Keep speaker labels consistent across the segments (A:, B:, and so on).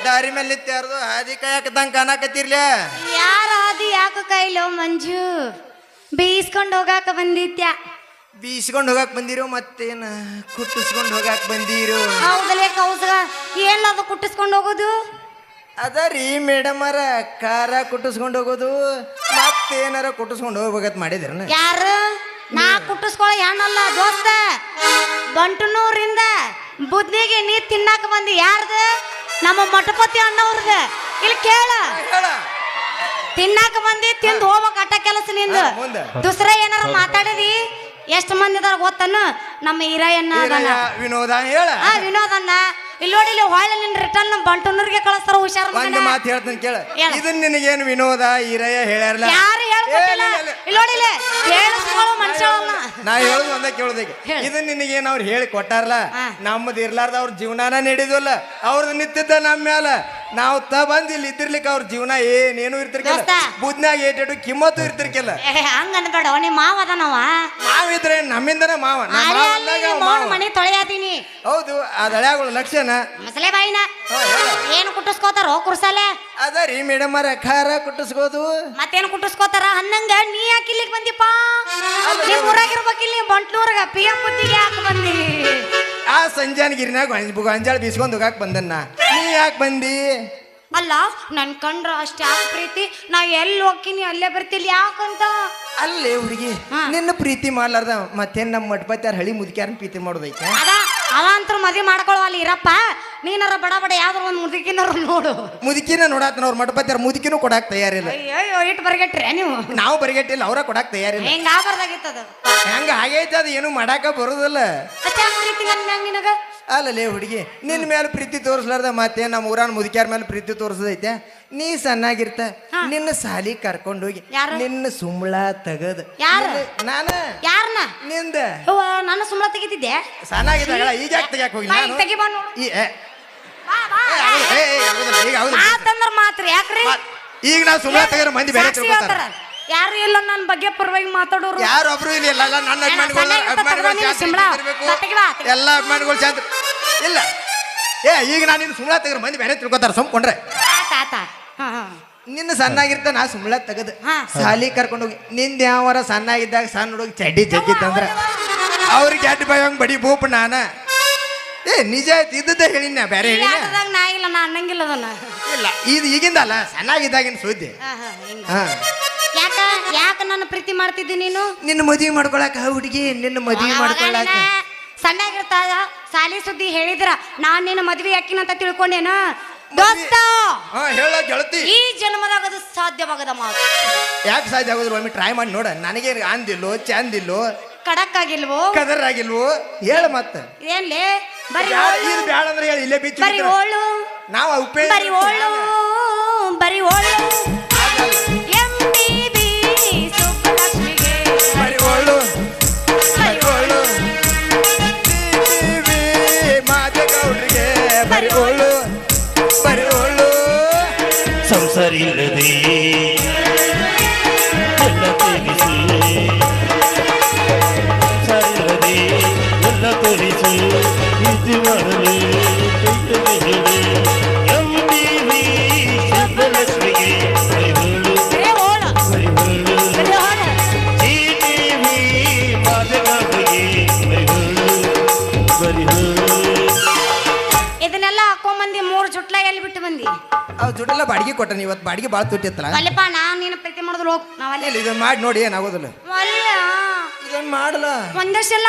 A: ದಾರಿ ಮೇಲೆ ನಿಂತ್ಯಾರ್ದು ಹಾದಿ ಕಾಯಕದಂಗ ಕಾಣಕತ್ತಿರ್ಲಿ.
B: ಯಾರ ಹಾದಿ ಯಾಕ ಕೈಲೋ ಮಂಜು ಬೀಸ್ಕೊಂಡ್ ಹೋಗಾಕ ಬಂದಿತ್ಯ.
A: ಬೀಸ್ಕೊಂಡ್ ಹೋಗಾಕ್ ಬಂದಿರೋ ಮತ್ತೇನ ಕುಟ್ಟಿಸ್ಕೊಂಡ್ ಹೋಗಾಕ್ ಬಂದಿರೋ?
B: ಹೌದಲೇ ಕೌಸಗ ಏನದು ಕುಟ್ಟಿಸ್ಕೊಂಡ್ ಹೋಗೋದು?
A: ಅದ ರೀ ಮೇಡಮ್ ಅರ ಕಾರ ಕುಟ್ಟಿಸ್ಕೊಂಡ್ ಹೋಗೋದು ಮತ್ತೇನಾರ ಕುಟ್ಟಿಸ್ಕೊಂಡ್ ಹೋಗ್ಬೇಕಂತ ಮಾಡಿದ್ರನ?
B: ಯಾರು ನಾ ಕುಟ್ಟಿಸ್ಕೊಳ ಏನಲ್ಲ ದೋಸ್ತ, ಬಂಟನೂರಿಂದ ಬುದ್ಧಿಗೆ ನೀ ತಿನ್ನಾಕ ಬಂದಿ. ಯಾರ್ದ? ನಮ್ಮ ಮಠಪತಿ ಅಣ್ಣವ್ರದ. ಇಲ್ಲಿ ಕೇಳ, ತಿನ್ನಾಕ ಬಂದಿ, ತಿಂದು ಹೋಗ್ಬೇಕ ಅಟ್ಟ ಕೆಲಸ ನಿಂದು. ದುಸ್ರ ಏನಾರ ಮಾತಾಡಿದಿ? ಎಷ್ಟು ಮಂದಿ ಇದಾರ ಗೊತ್ತನ್ನು? ನಮ್ಮ ಈರಯ್ಯಣ್ಣ ಅದಾನ,
A: ವಿನೋದ ಹೇಳ.
B: ವಿನೋದಣ್ಣ ಇಲ್ಲಿ ನೋಡಿ, ಇಲ್ಲಿ ಹೊಳ್ಳಿ ನಿನ್ ರಿಟರ್ನ್ ನಮ್ಮ ಬಂಟನೂರಿಗೆ ಕಳಿಸ್ತಾರ. ಹುಷಾರ
A: ಒಂದು ಮಾತು ಹೇಳ್ತಾನೆ ಕೇಳ. ಇದನ್ನ ನಿನಗೇನು ವಿನೋದ ಈರಯ್ಯ ಹೇಳ್ಯಾರಲ್ಲ?
B: ಯಾರು ಹೇಳ್ಕೊಟ್ಟಿಲ್ಲ. ಇಲ್ಲಿ ನೋಡಿ, ಕೇಳಿಸ್ಕೊಳ್ಳೋ ಮನುಷ್ಯಳಲ್ಲ.
A: ನಾ ಹೇಳುದು ಒಂದ ಕೇಳುದಕ್ಕೆ, ಇದನ್ನ ನಿನಗೇನು ಅವ್ರು ಹೇಳಿ ಕೊಟ್ಟಾರಲ್ಲ? ನಮ್ಮದು ಇರ್ಲಾರ್ದ ಅವ್ರ ಜೀವನಾನ ನಡೆಯೋಲ್ಲ. ಅವ್ರದ್ದು ನಿಂತಿದ್ದ ನಮ್ಮ ಮ್ಯಾಲ ನಾವು ಬಂದ್ ಇಲ್ಲಿ ಇದ್ದಿರ್ಲಿಕ್ಕೆ ಅವ್ರ ಜೀವನ ಏನೇನು ಇರ್ತಿರ್ಕಿಲ್ಲ. ಬುದ್ನಾಗ ಏಟು ಕಿಮ್ಮತ್ತು ಇರ್ತಿರ್ಕಿಲ್ಲ.
B: ಹಂಗ ಅನ್ಬೇಡ, ನೀ ಮಾವ ಅದಾನವ.
A: ಮಾವಿದ್ರೆ ನಮ್ಮಿಂದನ ಮಾವ.
B: ಮನೆ ತೊಳೆಯಾತೀನಿ.
A: ಹೌದು, ಅದಳ್ಯಾಗಳ ಲಕ್ಷಣ
B: ಮಸಲೆ ಬಾಯಿನ ಏನು ಕುಟ್ಟಿಸ್ಕೋತಾರೋ ಕುರ್ಸಾಲೆ?
A: ಅದ ರೀ ಮೇಡಮ್ ಅರ ಖಾರ ಕುಟ್ಟಿಸ್ಕೋದು.
B: ಮತ್ತೇನು ಕುಟ್ಟಿಸ್ಕೋತಾರ ಅನ್ನಂಗ ನೀ ಯಾಕೆ ಇಲ್ಲಿಗೆ ಬಂದಿಪ್ಪ? ನೀವ್ ಊರಾಗಿರ್ಬೇಕಿಲ್ಲ, ನೀ ಬಂಟ್ನೂರ್ಗ ಪಿಯ ಬುದ್ಧಿಗೆ ಯಾಕೆ ಬಂದಿ?
A: ಆ ಸಂಜಾನಗಿರಿನಾಗ ಗೊಂಜಾಳ ಬೀಸ್ಕೊಂಡ್ ಹೋಗಾಕ್ ಬಂದನ್ನ, ನೀ ಯಾಕೆ ಬಂದಿ?
B: ಅಲ್ಲ, ನನ್ ಕಂಡ್ರ ಅಷ್ಟ ಯಾಕೆ ಪ್ರೀತಿ? ನಾ ಎಲ್ಲಿ ಹೋಗ್ತೀನಿ ಅಲ್ಲೇ ಬರ್ತಿಲ್ಲ, ಯಾಕಂತ?
A: ಅಲ್ಲೇ ಹುಡುಗಿ ನಿನ್ನ ಪ್ರೀತಿ ಮಾಡ್ಲಾರ್ದ ಮತ್ತೇನ್ ನಮ್ಮ ಮಠಪತ್ಯಾರ ಹಳಿ ಮುದುಕ್ಯಾರ ಪ್ರೀತಿ ಮಾಡೋದೈತೆ?
B: ಅದ ಅವ ಅಂತ ಮದ್ವೆ ಮಾಡ್ಕೊಳ್ಳುವಲ್ಲ ಇರಪ್ಪ. ನೀನಾರ ಬಡ ಬಡ ಯಾವ್ದಾರ ಒಂದು ಮುದುಕಿನಾರ ನೋಡು.
A: ಮುದುಕಿನ ನೋಡಾತನ ಅವ್ರ ಮಠಪತ್ಯಾರ ಮುದುಕಿನೂ ಕೊಡಾಕ್ ತಯಾರಿಲ್ಲ.
B: ಅಯ್ಯೋ ಇಟ್ಟು ಬರಗೆಟ್ರೆ ನೀವು?
A: ನಾವು ಬರಗೆಟ್ಟಿಲ್ಲ, ಅವ್ರ ಕೊಡಾಕ್ ತಯಾರಿಲ್ಲ.
B: ಹೆಂಗ ಆಗ್ಬಾರ್ದಾಗಿತ್ತದ?
A: ಹೆಂಗ ಆಗೈತೆ ಅದು, ಏನು ಮಾಡಾಕ ಬರುದಿಲ್ಲ.
B: ಪ್ರೀತಿ ನನ್ ನಿನಗ
A: ಅಲ್ಲಲೇ ಹುಡುಗಿ, ನಿನ್ನ ಮೇಲೆ ಪ್ರೀತಿ ತೋರಿಸ್ಲಾರ್ದ ಮತ್ತೆ ನಮ್ಮ ಊರಾನ್ ಮುದುಕ್ಯಾರ ಮೇಲೆ ಪ್ರೀತಿ ತೋರಿಸದೈತೆ? ನೀ ಸಣ್ಣಾಗಿರ್ತ ನಿನ್ನ ಸಾಲಿ ಕರ್ಕೊಂಡೋಗಿ ನಿನ್ನ ಸುಂಬಳ ತಗದ. ನಾನ
B: ಯಾರನ್ನ?
A: ನಿಂದ
B: ನನ್ನ ಸುಂಬಳ ತೆಗಿತಿದ್ದೆ
A: ಸಣ್ಣಾಗಿದ್ದಾಗ. ಈಗ ಯಾಕೆ ತೆಗಿಯಾಕ ಹೋಗಿ?
B: ಮಾತಂದ್ರ ಮಾತ್ರ ಯಾಕ್ರಿ?
A: ಈಗ ನಾವು ಸುಂಬಳ ತೆಗರ ಮಂದಿ ಬೇರೆ ತಿಳ್ಕೊತಾರ.
B: ಯಾರು ಇಲ್ಲ ನನ್ನ ಬಗ್ಗೆ ಪರವಾಗಿ ಮಾತಾಡೋರು
A: ಯಾರು ಒಬ್ರು ಇಲ್ಲ. ನನ್ನ ಅಭಿಮಾನಿಗಳು ಎಲ್ಲ ಅಭಿಮಾನಿಗಳು ಚಂದ್ರ ಇಲ್ಲ. ಈಗ ನಾನು ನಿನ್ನ ಸುಂಬಳ ತೆಗರ ಮಂದಿ ಬೇರೆ ತಿಳ್ಕೊತಾರ. ಸುಮ್ಕೊಂಡ್ರೆ ನಿನ್ನ ಸಣ್ಣಾಗಿರ್ತ ನಾ ಸುಂಬಳ ತೆಗದ ಸಾಲಿ ಕರ್ಕೊಂಡೋಗಿ. ನಿಂದ ಯಾವಾರ ಸಣ್ಣಾಗಿದ್ದಾಗ ಸಣ್ಣ ಹುಡುಗಿ ಚಡ್ಡಿ ಜಗ್ಗಿತ್ತಂದ್ರ ಅವ್ರಿಗೆ ಅಡ್ಡಿ ಬಾಯಂಗ್ ಬಡಿ ಬೂಪ್ ನಾನ. ನಿಜ ಇದ್ದದ್ದ ಹೇಳಿನ, ಬೇರೆ ಹೇಳಿನ
B: ನಾ ಇಲ್ಲ, ನಾ ಅನ್ನಂಗಿಲ್ಲ.
A: ಇಲ್ಲ, ಇದು ಈಗಿಂದಲ್ಲ, ಸಣ್ಣಾಗಿದ್ದಾಗಿನ ಸುದ್ದಿ.
B: ಯಾಕ ನನ್ನ ಪ್ರೀತಿ ಮಾಡ್ತಿದ್ದಿ ನೀನು?
A: ನಿನ್ನ ಮದುವೆ ಮಾಡ್ಕೊಳಕ ಹುಡುಗಿ, ನಿನ್ನ ಮದುವೆ ಮಾಡ್ಕೊಳಕ
B: ಸಣ್ಣಾಗಿರ್ತಾಗ ಸಾಲಿ ಸುದ್ದಿ ಹೇಳಿದ್ರ ನಾನ್ ನಿನ್ನ ಮದ್ವೆ ಯಾಕಿನಂತ ತಿಳ್ಕೊಂಡೇನ ದೋಸ್ತ?
A: ಹೇಳ ಗೆಳತಿ,
B: ಈ ಜನ್ಮದಾಗ ಅದು ಸಾಧ್ಯವಾಗದ ಮಾತು.
A: ಯಾಕೆ ಸಾಧ್ಯ ಆಗೋದ್ರು? ಒಮ್ಮೆ ಟ್ರೈ ಮಾಡಿ ನೋಡ. ನನಗೆ ಅಂದಿಲ್ಲೋ, ಚಂದಿಲ್ಲೋ,
B: ಕಡಕ್ ಆಗಿಲ್ವೋ,
A: ಕದರ್ ಆಗಿಲ್ವೋ? ಹೇಳ ಮತ್ತ
B: ಏನ್ಲೇ? ಬರೀ
A: ಬ್ಯಾಡ ಅಂದ್ರೆ ಹೇಳಿ, ಇಲ್ಲೇ ಬೀಚ್
B: ಬರೀ ಓಳು,
A: ನಾವು ಉಪೇಂದ್ರ
B: ಬರೀ ಓಳು, ಬರೀ ಓಳು
C: ಸಂಸಾರಿಲ್ಲದೆ ಎಲ್ಲ ತೋರಿಸು, ಸಂಸಾರಿಲ್ಲದೆ ಎಲ್ಲ ತೋರಿಸು, ಇದು ಮಾಡಲು ಎಂಟಿವಿ ಸುಬ್ಬಲಕ್ಷ್ಮಿಗೆ ಬರಿಹೋಳು, ಬರಿಹೋಳು, ಜಿಟಿವಿ ಮಾದಗಾಡಿಗೆ ಬರಿಹೋಳು, ಬರಿಹೋಳು.
B: ಇದನ್ನೆಲ್ಲ ಹಾಕೊಂಬಂದಿ 3 ಜುಟ್ಲ ಎಲ್ಲಿ ಬಿಟ್ಟು ಬಂದಿ?
A: ಅವ್ ದುಡ್ಡೆಲ್ಲ ಬಾಡಿಗೆ ಕೊಟ್ಟನ. ಇವತ್ತು ಬಾಡಿಗೆ ಭಾಳ ತುಟ್ಟಿತ್ತಲ್ಲ.
B: ಅಲ್ಲಪ್ಪ, ನಾನು ನೀನು ಪ್ರೀತಿ ಮಾಡಿದ್ರು ಹೋಗ್. ನಾವಲ್ಲಿ
A: ಇದನ್ನ ಮಾಡಿ ನೋಡಿ, ಏನಾಗೋದಿಲ್ಲ. ಇದನ್ನ ಮಾಡಲ್ಲ
B: ಒಂದೇ ಸಲ,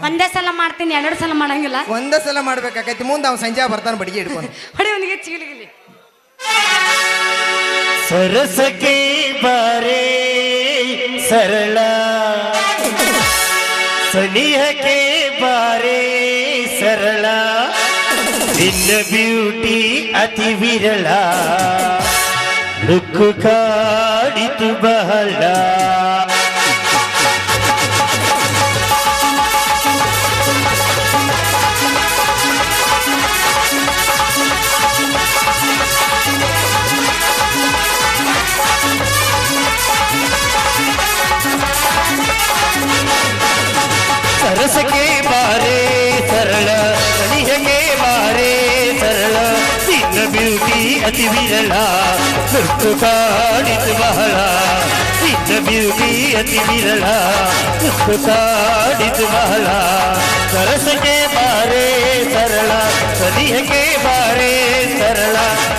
B: ಒಂದೇ ಸಲ ಮಾಡ್ತೀನಿ, 2 ಸಲ ಮಾಡಂಗಿಲ್ಲ.
A: ಒಂದೇ ಸಲ ಮಾಡ್ಬೇಕಾಕೈತಿ. ಮುಂದೆ ಅವ್ನು ಸಂಜೆ ಬರ್ತಾನೆ ಬಡಿಗೆ ಹಿಡ್ಕೊಂಡು.
B: ಹೊಡಿ ಅವನಿಗೆ ಚೀಲಿಗಿಲಿ.
C: ಸರಸಕ್ಕೆ ಬಾರೇ ಸರಳ, ಸನಿಹಕ್ಕೆ ಬಾರೇ ಸರಳ, ನಿನ್ನ ಬ್ಯೂಟಿ ಅತಿ ವಿರಳ, ಲುಕ್ಕು ಕಾಡಿತು ಬಹಳ. ಸರಸಕ್ಕೆ ಬಾರೇ ಸರಳ, ಸನಿಹಕ್ಕೆ ಬಾರೇ ಸರಳ, ನಿನ್ನ ಬ್ಯೂಟಿ ಅತಿ ವಿರಳ ಸುತ್ತು ಕಾಡಿತು ಬಹಳ ನಿನ್ನ ಬ್ಯೂಟಿ ಅತಿ ವಿರಳ ಸುತ್ತು ಕಾಡಿತು ಬಹಳ ಸರಸಕ್ಕೆ ಬಾರೇ ಸರಳ ಸನಿಹಕ್ಕೆ ಬಾರೇ ಸರಳ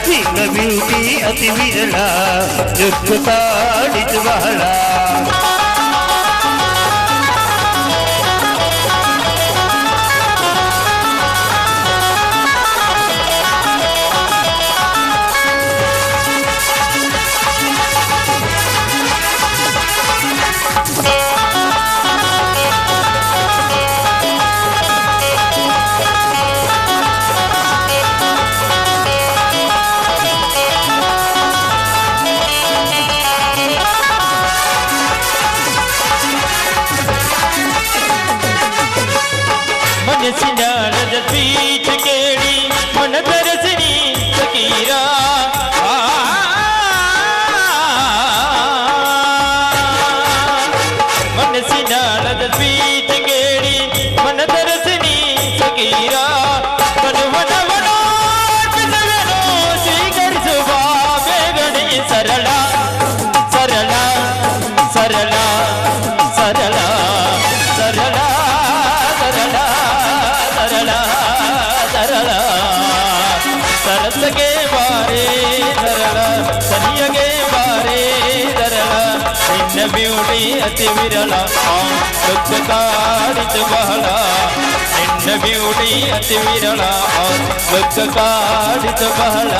C: ನಿನ್ನ ಬ್ಯೂಟಿ ಅತಿ ವಿರಳ ಸುತ್ತು ಕಾಡಿತು ಬಹಳ ಮನಸ್ಸಿನಾಳದ ಬೀಚ ಕೇಳಿ ಮನ ತರಸಿನಿ ಫಕೀರ ಮನಸ್ಸಿನಾಳದ ಬೀಚ ಕೇಳಿ ಮನ ತರಸಿನಿ ಫಕೀರ ಮನುವನವನೋ ಸ್ವೀಕರಿಸುವ ಬೇಗನೆ ಸರಳ ಸರಳ ಸರಳ ಸರಳ ಸರಳ ಸರಸಗೆ ಬಾರೇ ಸರಳ ಸನಿಯಗೆ ಬಾರೇ ಸರಳ ನಿನ್ನ ಬ್ಯೂಟಿ ಅತಿ ವಿರಳ ಸುತ್ತ ಕಾಡಿತು ಬಹಳ ನಿನ್ನ ಬ್ಯೂಟಿ ಅತಿ ವಿರಳ ಸುತ್ತ ಕಾಡಿತು ಬಹಳ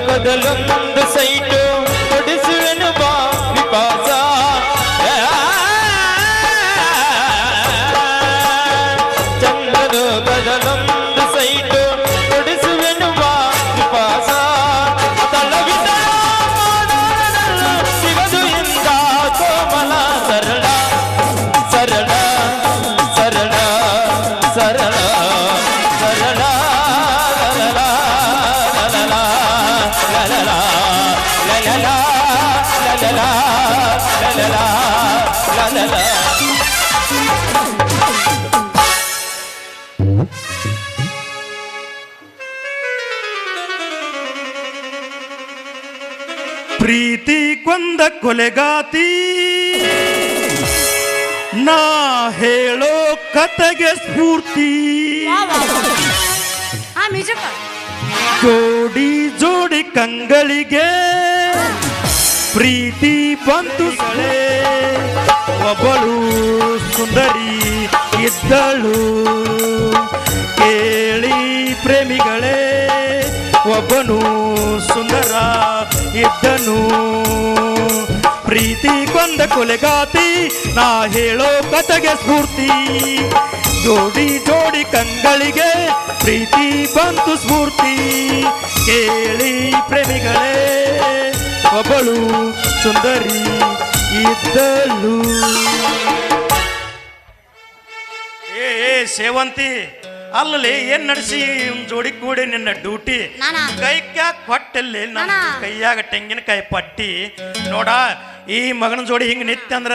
C: ಕದಲೊಂದು ಸೈಟು ಕೊಡಿಸುವೆನು ಬಾ ವಿಪಾಸ ಚಂದ್ರದು ಕದಲೊಂದು ಸೈಟು ಕೊಡಿಸುವೆನು ಬಾ ವಿಪಾಸ ತಳವಿದ ಸಿಗದು ಇಂದ ಕೋಮಲ ಸರಳ ಸರಳ ಸರಳ ಸರಳ ಸರಳ
D: ಪ್ರೀತಿ ಕೊಂದ ಕೊಲೆಗಾತಿ ನಾ ಹೇಳೋ ಕತೆಗೆ ಸ್ಫೂರ್ತಿ ಜೋಡಿ ಜೋಡಿ ಕಂಗಳಿಗೆ ಪ್ರೀತಿ ಬಂತು ಸಳೆ ಒಬ್ಬಳು ಸುಂದರಿ ಇದ್ದಳು ಕೇಳಿ ಪ್ರೇಮಿಗಳೇ ಒಬ್ಬನು ಸುಂದರ ಇದ್ದನು ಪ್ರೀತಿ ಕೊಂದ ಕೊಲೆಗಾತಿ ನಾ ಹೇಳೋ ಕತೆಗೆ ಸ್ಫೂರ್ತಿ ಜೋಡಿ ಜೋಡಿ ಕಂಗಳಿಗೆ ಪ್ರೀತಿ ಬಂತು ಸ್ಫೂರ್ತಿ ಕೇಳಿ ಪ್ರೇಮಿಗಳೇ ಒಬ್ಬಳು ಸುಂದರಿ ಇದ್ದಳು ಏ ಸೇವಂತಿ ಅಲ್ಲಲ್ಲಿ ಏನ್ ನಡೆಸಿ ಜೋಡಿ ಕೂಡಿ ನಿನ್ನ ಡ್ಯೂಟಿ ಕೈ ಕ್ಯಾಕ್ ಕೊಟ್ಟಲ್ಲಿ ನನ್ನ ಕೈಯಾಗ ತೆಂಗಿನಕಾಯಿ ಪಟ್ಟಿ ನೋಡ ಈ ಮಗನ ಜೋಡಿ ಹಿಂಗ ನಿತ್ಯ ಅಂದ್ರ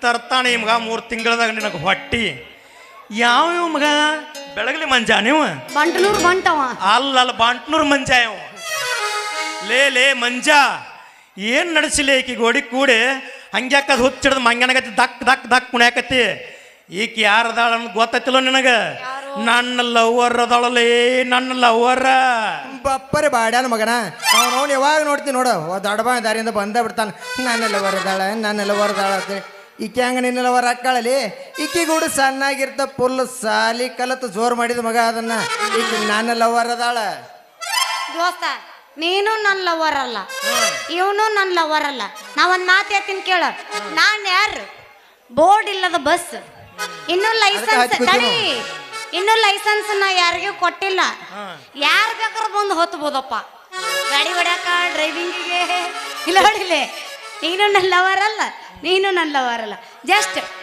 D: ತರ್ತಾನೆ ಈ ಮಗ 3 ತಿಂಗಳದಾಗ ನಿನಗೆ ಹೊಟ್ಟಿ ಯಾವ ಮಗ ಬೆಳಗಲಿ ಮಂಜ ನೀವು ಅಲ್ಲ ಬಾಂಟ್ನೂರ್ ಮಂಜ ಇವ ಲೇ ಮಂಜ ಏನ್ ನಡೆಸಿಲ್ಲ ಈಕಿ ಗೋಡಿ ಕೂಡಿ ಹಂಗ್ಯಾಕದ್ ಹುಚ್ಚಿಡ್ದು ಮಂಗನಗತಿ ದಕ್ ದಕ್ ದಕ್ ಕುಣ್ಯಾಕತಿ ಈಕಿ ಯಾರದಾಳ ಅಂತ ಗೊತ್ತೈತಿಲ್ಲ ನಿನಗ ನನ್ನ ಲವ್ವರ್ ಅದಾಳಲ್ಲೇ ನನ್ನ ಲವ್ವರ
A: ಬಪ್ಪರೆ ಬಾಡ್ಯಾನ ಮಗನ ಅವನವ್ನು ಯಾವಾಗ ನೋಡ್ತೀನಿ ನೋಡು ದೊಡ್ಡಬ ದಾರಿಯಿಂದ ಬಂದ ಬಿಡ್ತಾನೆ ನನ್ನ ಲವರ್ ಅದಾಳ ಅಂತ ಈಕೆ ಹಂಗ ನಿನ್ನ ಲವರ್ ಹಾಕ್ಕಾಳಲಿ ಈಕಿ ಕೂಡ ಸಣ್ಣಾಗಿರ್ತ ಫುಲ್ ಸಾಲಿ ಕಲತ್ತು ಜೋರ್ ಮಾಡಿದ ಮಗ ಅದನ್ನ ಈಕಿ ನನ್ನ ಲವರ್ ಅದಾಳ
B: ದೋಸ್ತ ನೀನು ನನ್ನ ಲವರ್ ಅಲ್ಲ ಇವನು ನನ್ನ ಲವರ್ ಅಲ್ಲ ನಾ ಒಂದ್ ಮಾತು ಹೇಳ್ತೀನಿ ಕೇಳ ನಾನ್ ಯಾರು ಬೋರ್ಡ್ ಇಲ್ಲದ ಬಸ್ ಇನ್ನು ಲೈಸೆನ್ಸ್ ನಾ ಯಾರಿಗೂ ಕೊಟ್ಟಿಲ್ಲ ಯಾರು ಬೇಕಾದ್ರೂ ಬಂದು ಹೊತ್ತಬೋದಪ್ಪ ಗಾಡಿ ಹೊಡ್ಯಾಕ ಡ್ರೈವಿಂಗಿಗೆ ಇಲ್ಲ ಹೊಡಿಲೆ ನೀನು ನನ್ನ ಲವರ್ ಅಲ್ಲ ಜಸ್ಟ್